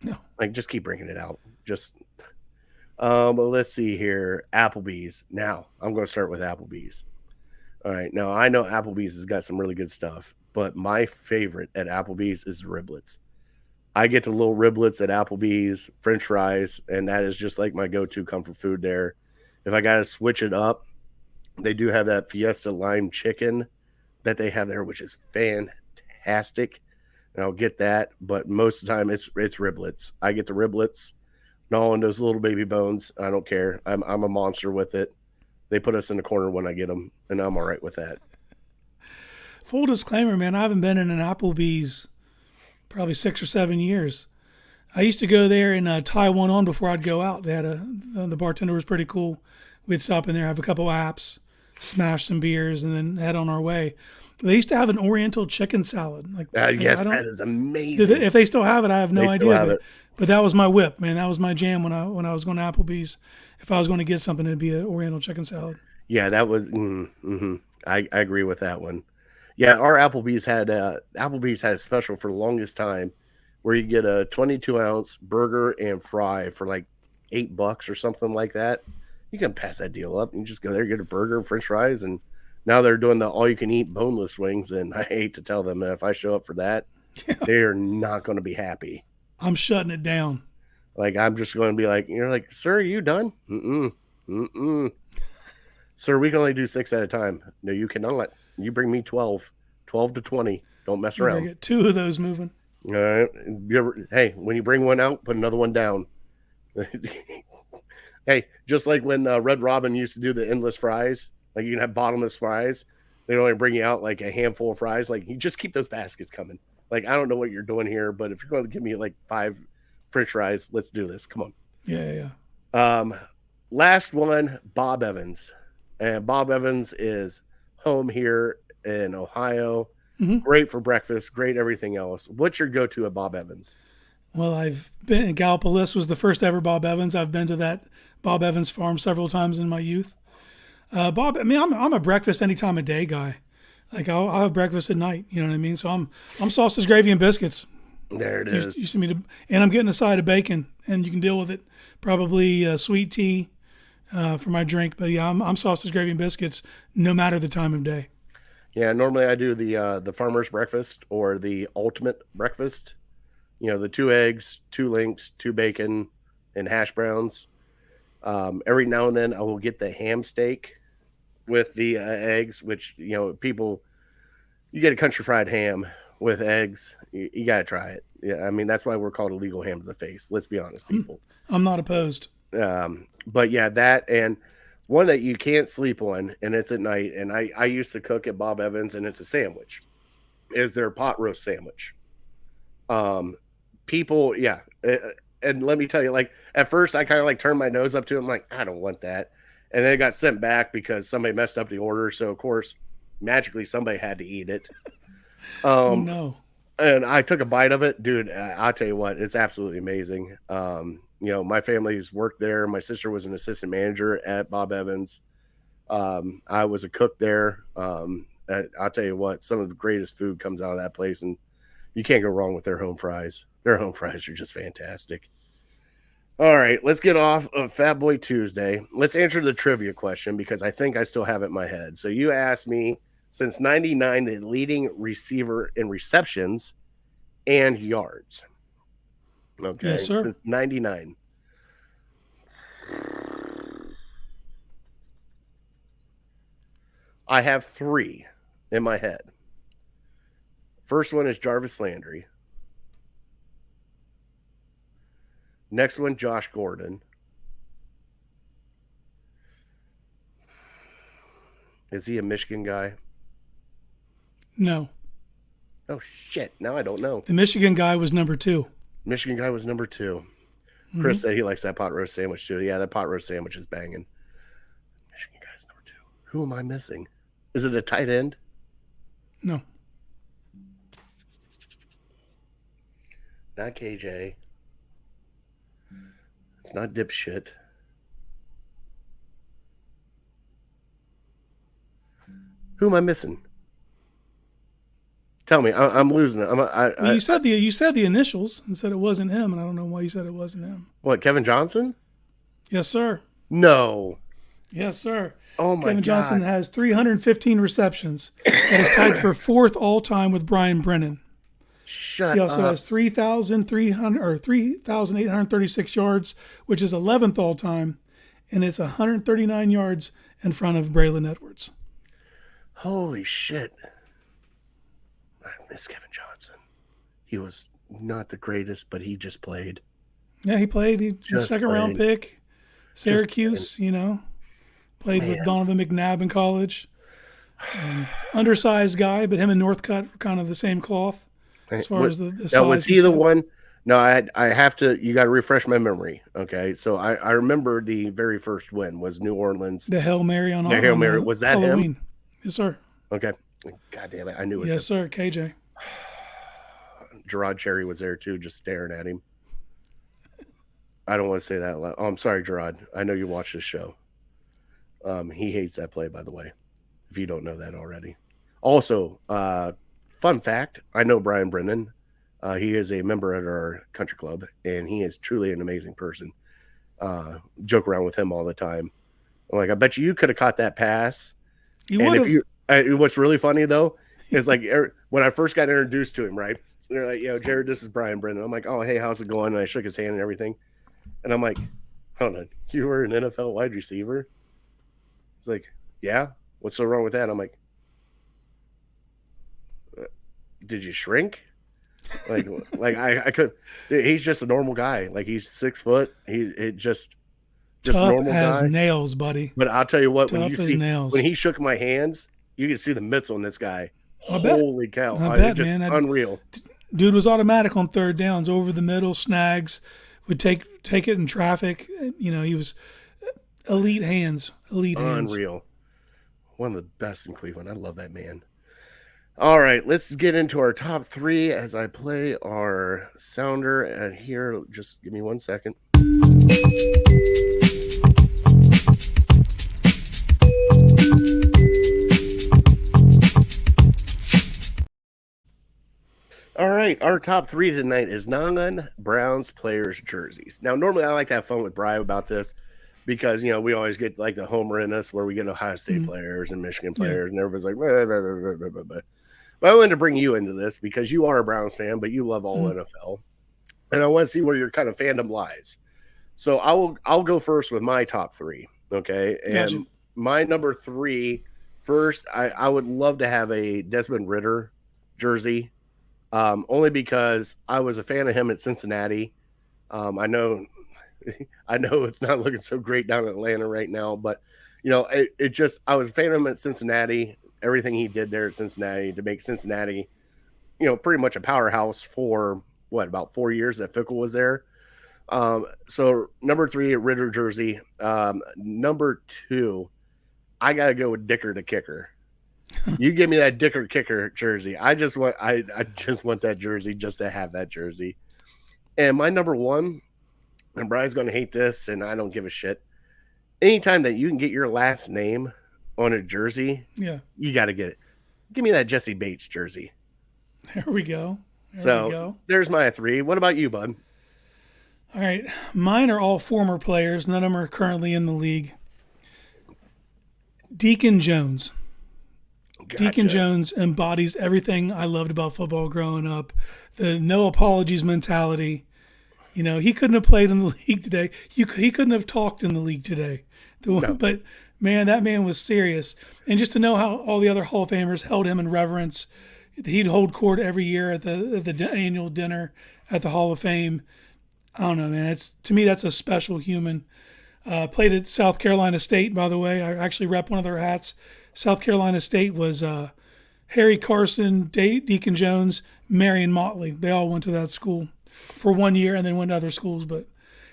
No, like just keep bringing it out. Just, but let's see here. Applebee's. Now I'm going to start with Applebee's. All right. Now I know Applebee's has got some really good stuff, but my favorite at Applebee's is the riblets. I get the little riblets at Applebee's, French fries, and that is just like my go-to comfort food there. If I got to switch it up, they do have that Fiesta lime chicken that they have there, which is fantastic. And I'll get that, but most of the time it's riblets. I get the riblets, gnawing those little baby bones. I don't care. I'm a monster with it. They put us in the corner when I get them, and I'm all right with that. Full disclaimer, man, I haven't been in an Applebee's probably 6 or 7 years. I used to go there and tie one on before I'd go out. They had the bartender was pretty cool. We'd stop in there, have a couple apps, smash some beers, and then head on our way. They used to have an Oriental chicken salad. Yes, that is amazing. If they still have it, I have no They still idea. have it. But that was my whip, man. That was my jam when I was going to Applebee's. If I was going to get something, it'd be an Oriental chicken salad. Yeah, that was. I agree with that one. Yeah, our Applebee's had a special for the longest time, where you get a 22-ounce burger and fry for like $8 or something like that. You can pass that deal up. You just go there, get a burger, French fries, and now they're doing the all-you-can-eat boneless wings. And I hate to tell them that if I show up for that, they are not going to be happy. I'm shutting it down. Like, I'm just going to be like, you're like, sir, are you done? Sir, we can only do 6 at a time. No, you cannot. You bring me 12 to 20. Don't mess I around. get 2 of those moving. All right. Hey, when you bring one out, put another one down. Hey, just like when Red Robin used to do the endless fries, like you can have bottomless fries. They'd only bring you out like a handful of fries. Like, you just keep those baskets coming. Like, I don't know what you're doing here, but if you're going to give me like 5 French fries, let's do this. Come on. Yeah. Last one, Bob Evans. And Bob Evans is home here in Ohio. Mm-hmm. Great for breakfast, great everything else. What's your go-to at Bob Evans? Well, I've been in Gallipolis, was the first ever Bob Evans. I've been to that Bob Evans farm several times in my youth. I'm a breakfast any time of day guy. Like, I'll have breakfast at night. You know what I mean? So I'm sausage, gravy, and biscuits. There it is. You see me and I'm getting a side of bacon, and you can deal with it. Probably sweet tea for my drink. But yeah, I'm sausage, gravy, and biscuits no matter the time of day. Yeah, normally I do the farmer's breakfast or the ultimate breakfast. You know, the 2 eggs, 2 links, 2 bacon, and hash browns. Every now and then I will get the ham steak with the eggs, which, you know, you get a country fried ham with eggs. You got to try it. Yeah, I mean, that's why we're called illegal ham to the face. Let's be honest, people. I'm not opposed. But yeah, that, and one that you can't sleep on, and it's at night, and I used to cook at Bob Evans, and it's a sandwich, is their pot roast sandwich. People, yeah. And let me tell you, like, at first I kind of like turned my nose up to it. I'm like, I don't want that. And then it got sent back because somebody messed up the order. So, of course, magically somebody had to eat it. Oh, no. And I took a bite of it. Dude, I'll tell you what, it's absolutely amazing. You know, my family's worked there. My sister was an assistant manager at Bob Evans. I was a cook there. I'll tell you what, some of the greatest food comes out of that place, and you can't go wrong with their home fries. Their home fries are just fantastic. All right, let's get off of Fat Boy Tuesday. Let's answer the trivia question because I think I still have it in my head. So you asked me, since 99, the leading receiver in receptions and yards. Okay, yes, sir. Since 99. I have 3 in my head. First one is Jarvis Landry. Next one, Josh Gordon. Is he a Michigan guy? No. Oh, shit. Now I don't know. The Michigan guy was number 2. Michigan guy was number 2. Mm-hmm. Chris said he likes that pot roast sandwich, too. Yeah, that pot roast sandwich is banging. Michigan guy's number 2. Who am I missing? Is it a tight end? No. Not KJ. It's not dipshit. Who am I missing? Tell me. I'm losing it. You said the initials and said it wasn't him, and I don't know why you said it wasn't him. What, Kevin Johnson? Yes, sir. No. Yes, sir. Oh, my God. Kevin Johnson has 315 receptions. That is tied for 4th all-time with Brian Brennan. Shut up. He also has 3,836 yards, which is 11th all-time, and it's 139 yards in front of Braylon Edwards. Holy shit. I miss Kevin Johnson. He was not the greatest, but he just played. Yeah, he played. He was a 2nd-round pick. Syracuse, played with Donovan McNabb in college. Undersized guy, but him and Northcutt were kind of the same cloth as far as the size. Now, was he the one No, I have to. You got to refresh my memory. Okay, so I remember the very first win was New Orleans. The Hail Mary on The Hail Mary, was that Halloween. him? Yes, sir. Okay, God damn it, I knew it was Yes, him. sir. KJ. Gerard Cherry was there too, just staring at him. I don't want to say that loud. Oh, I'm sorry, Gerard. I know you watch this show. He hates that play, by the way, if you don't know that already. Also, fun fact, I know Brian Brennan. He is a member at our country club, and he is truly an amazing person. Joke around with him all the time. I'm like, I bet you could have caught that pass. You And would if have. you, what's really funny though is like when I first got introduced to him, right? They're like, Jared, this is Brian Brennan. I'm like, oh, hey, how's it going? And I shook his hand and everything, and I'm like, hold on, you were an NFL wide receiver? He's like, yeah. What's so wrong with that? I'm like, did you shrink? Like I could. He's just a normal guy. Like he's 6 foot. Just Tough normal as guy. nails, buddy. But I'll tell you what, Tough as nails. when he shook my hands, you can see the mitts on this guy. I bet. Holy cow! I bet, just man. Unreal. Dude was automatic on third downs, over the middle, snags, would take it in traffic. You know, he was elite hands. Unreal. One of the best in Cleveland. I love that man. All right, let's get into our top 3 as I play our sounder. And here, just give me 1 second. All right, our top 3 tonight is non-Browns players' jerseys. Now, normally I like to have fun with Brian about this because, we always get like the homer in us where we get Ohio State players and Michigan players, and everybody's like, blah, blah, blah, blah, blah, blah. But I wanted to bring you into this because you are a Browns fan, but you love all NFL. And I want to see where your kind of fandom lies. So I'll go first with my top 3, okay? And Gotcha. my number 3, first, I would love to have a Desmond Ridder jersey. Only because I was a fan of him at Cincinnati. I know it's not looking so great down in Atlanta right now, but I was a fan of him at Cincinnati. Everything he did there at Cincinnati to make Cincinnati, pretty much a powerhouse for about 4 years that Fickle was there. So number 3, Ridder jersey. Number 2, I gotta go with Dicker the Kicker. You give me that Dicker Kicker jersey. I just want that jersey just to have that jersey. And my number 1, and Brian's going to hate this, and I don't give a shit. Anytime that you can get your last name on a jersey, you got to get it. Give me that Jesse Bates jersey. There we go. There's my 3. What about you, bud? All right. Mine are all former players. None of them are currently in the league. Deacon Jones. Gotcha. Deacon Jones embodies everything I loved about football growing up. The no apologies mentality. He couldn't have played in the league today. He couldn't have talked in the league today. No. But, man, that man was serious. And just to know how all the other Hall of Famers held him in reverence. He'd hold court every year at the annual dinner at the Hall of Fame. I don't know, man. To me, that's a special human. Played at South Carolina State, by the way. I actually rep one of their hats. South Carolina State was Harry Carson, Deacon Jones, Marion Motley. They all went to that school for 1 year and then went to other schools. But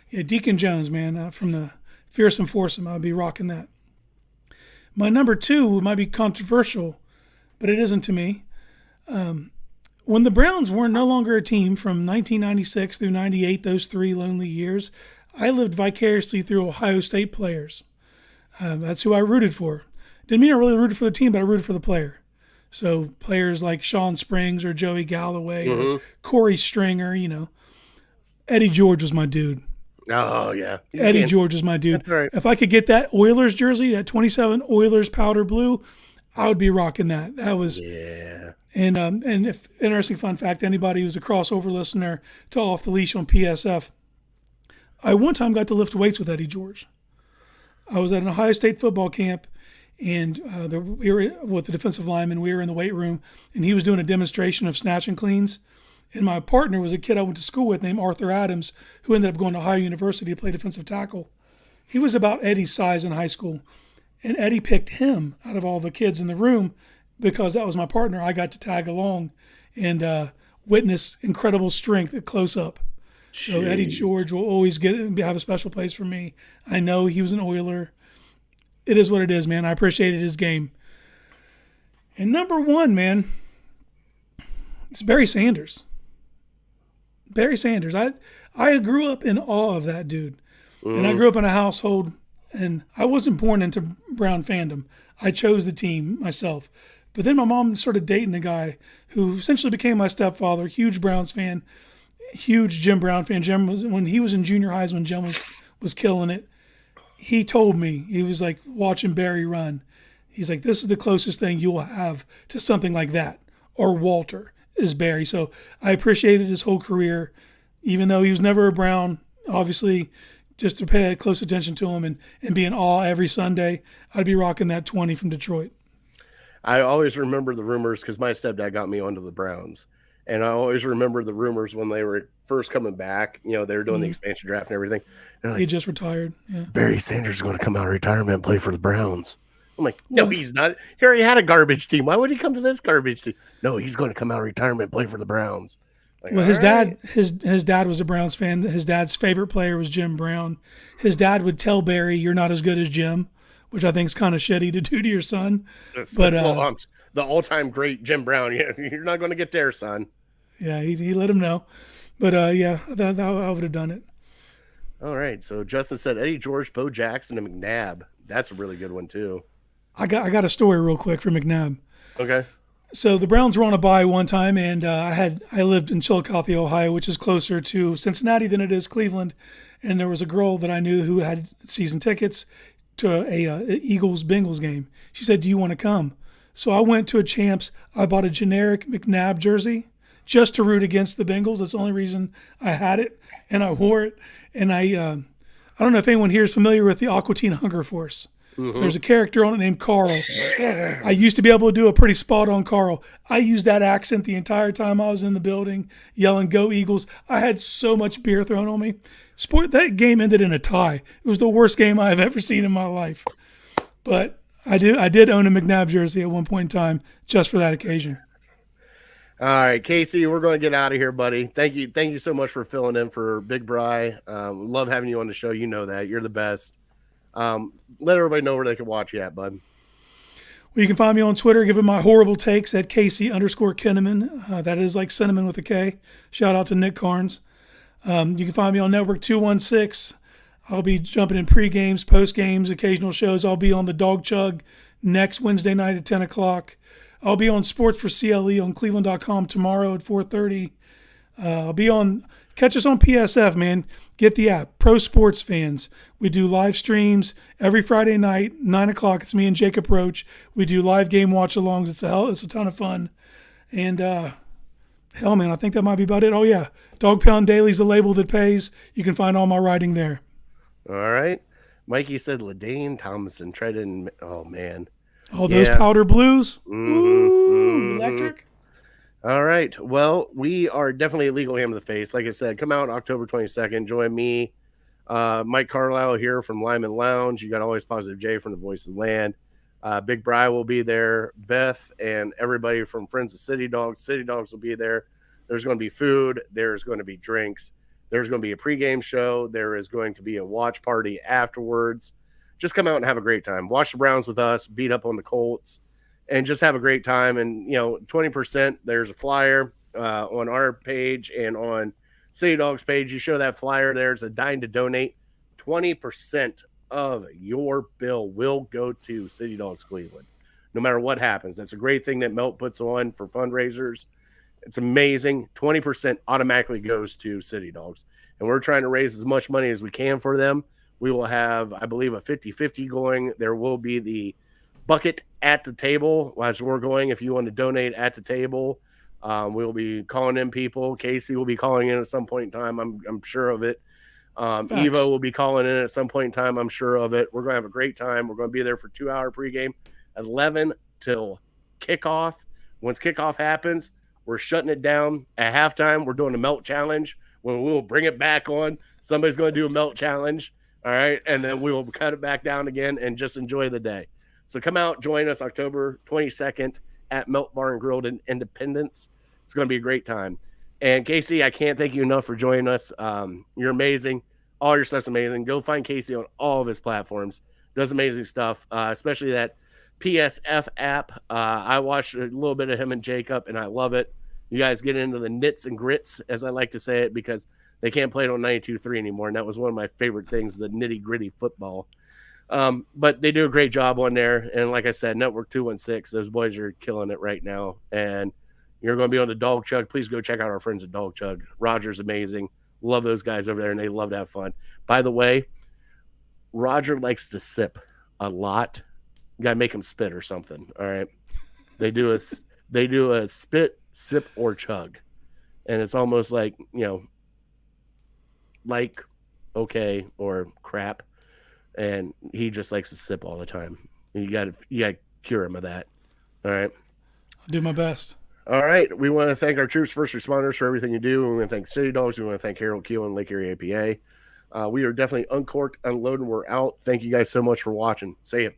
yeah, Deacon Jones, man, from the Fearsome Foursome, I'd be rocking that. My number 2 might be controversial, but it isn't to me. When the Browns were no longer a team from 1996 through 98, those 3 lonely years, I lived vicariously through Ohio State players. That's who I rooted for. Didn't mean I really rooted for the team, but I rooted for the player. So players like Sean Springs or Joey Galloway, or Corey Stringer, Eddie George was my dude. Oh, yeah. Eddie George is my dude. That's right. If I could get that Oilers jersey, that 27 Oilers powder blue, I would be rocking that. That was... Yeah. And if interesting fun fact, anybody who's a crossover listener to Off the Leash on PSF, I one time got to lift weights with Eddie George. I was at an Ohio State football camp, and we were with the defensive lineman. We were in the weight room, and he was doing a demonstration of snatch and cleans. And my partner was a kid I went to school with named Arthur Adams, who ended up going to Ohio University to play defensive tackle. He was about Eddie's size in high school, and Eddie picked him out of all the kids in the room because that was my partner. I got to tag along and witness incredible strength at close up. So Eddie George will always have a special place for me. I know he was an Oiler. It is what it is, man. I appreciated his game. And number one, man, it's Barry Sanders. Barry Sanders. I grew up in awe of that dude. And I grew up in a household, and I wasn't born into Brown fandom. I chose the team myself. But then my mom started dating a guy who essentially became my stepfather, huge Browns fan, huge Jim Brown fan. Jim was, when he was in junior highs, when Jim was killing it, he told me, he was like watching Barry run. He's like, this is the closest thing you will have to something like that. Or Walter is Barry. So I appreciated his whole career, even though he was never a Brown, obviously. Just to pay close attention to him and be in awe every Sunday, I'd be rocking that 20 from Detroit. I always remember the rumors because my stepdad got me onto the Browns. And I always remember the rumors when they were first coming back. You know, they were doing the expansion draft and everything. They're like, he just retired. Yeah. Barry Sanders is going to come out of retirement and play for the Browns. I'm like, no, he's not. He already had a garbage team. Why would he come to this garbage team? No, he's going to come out of retirement and play for the Browns. Like, well, his dad was a Browns fan. His dad's favorite player was Jim Brown. His dad would tell Barry, "You're not as good as Jim," which I think is kind of shitty to do to your son. But the all-time great Jim Brown, you're not going to get there, son. Yeah, he let him know. But I would have done it. All right. So Justin said Eddie George, Bo Jackson, and McNabb. That's a really good one too. I got a story real quick for McNabb. Okay. So the Browns were on a bye one time, and I lived in Chillicothe, Ohio, which is closer to Cincinnati than it is Cleveland. And there was a girl that I knew who had season tickets to a Eagles-Bengals game. She said, "Do you want to come?" So I went to a Champs. I bought a generic McNabb jersey just to root against the Bengals. That's the only reason I had it, and I wore it. And I don't know if anyone here is familiar with the Aqua Teen Hunger Force. There's a character on it named Carl. I used to be able to do a pretty spot-on Carl. I used that accent the entire time I was in the building, yelling, "Go Eagles." I had so much beer thrown on me. That game ended in a tie. It was the worst game I have ever seen in my life. But I did own a McNabb jersey at one point in time just for that occasion. All right, Casey, we're going to get out of here, buddy. Thank you so much for filling in for Big Bry. Love having you on the show. You know that. You're the best. Let everybody know where they can watch you at, bud. Well, you can find me on Twitter, giving my horrible takes at Casey_Kinnaman. That is like cinnamon with a K. Shout out to Nick Carnes. You can find me on Network 216. I'll be jumping in pre-games, post-games, occasional shows. I'll be on the Dog Chug next Wednesday night at 10 o'clock. I'll be on Sports for CLE on Cleveland.com tomorrow at 4:30. Catch us on PSF, man. Get the app. Pro Sports Fans. We do live streams every Friday night, 9 o'clock. It's me and Jacob Roach. We do live game watch-alongs. It's a ton of fun. And hell, man, I think that might be about it. Oh, yeah. Dog Pound Daily's the label that pays. You can find all my writing there. All right. Mikey said LaDaine Thompson tried in. Oh, man. Oh, those powder blues. Ooh, electric. All right. Well, we are definitely a legal ham to the face. Like I said, come out October 22nd. Join me, Mike Carlisle here from Lyman Lounge. You got Always Positive J from the Voice of the Land. Big Bry will be there. Beth and everybody from Friends of City Dogs. City Dogs will be there. There's going to be food. There's going to be drinks. There's going to be a pregame show. There is going to be a watch party afterwards. Just come out and have a great time. Watch the Browns with us, beat up on the Colts, and just have a great time. And, 20%, there's a flyer on our page and on City Dogs page. You show that flyer there. It's a dime to donate. 20% of your bill will go to City Dogs Cleveland, no matter what happens. That's a great thing that Melt puts on for fundraisers. It's amazing. 20% automatically goes to City Dogs. And we're trying to raise as much money as we can for them. We will have, I believe, a 50-50 going. There will be the bucket at the table as we're going. If you want to donate at the table, we'll be calling in people. Casey will be calling in at some point in time. I'm sure of it. Evo will be calling in at some point in time. I'm sure of it. We're going to have a great time. We're going to be there for 2-hour pregame, 11 till kickoff. Once kickoff happens, we're shutting it down. At halftime, we're doing a melt challenge where we'll bring it back on. Somebody's going to do a melt challenge. All right. And then we will cut it back down again and just enjoy the day. So come out, join us October 22nd at Melt Bar and Grill in Independence. It's going to be a great time. And Casey, I can't thank you enough for joining us. You're amazing. All your stuff's amazing. Go find Casey on all of his platforms. Does amazing stuff, especially that PSF app. I watched a little bit of him and Jacob, and I love it. You guys get into the nits and grits, as I like to say it, because they can't play it on 92.3 anymore, and that was one of my favorite things, the nitty-gritty football. But they do a great job on there, and like I said, Network 216, those boys are killing it right now, and you're going to be on the Dog Chug. Please go check out our friends at Dog Chug. Roger's amazing. Love those guys over there, and they love to have fun. By the way, Roger likes to sip a lot. You got to make him spit or something, all right? They do a spit, sip, or chug, and it's almost like, like okay or crap, and he just likes to sip all the time. You got to cure him of that. All right, I'll do my best. All right, we want to thank our troops, first responders, for everything you do. We want to thank City Dogs. We want to thank Harold Keel and Lake Erie APA. We are definitely uncorked, unloading. We're out. Thank you guys so much for watching. See you.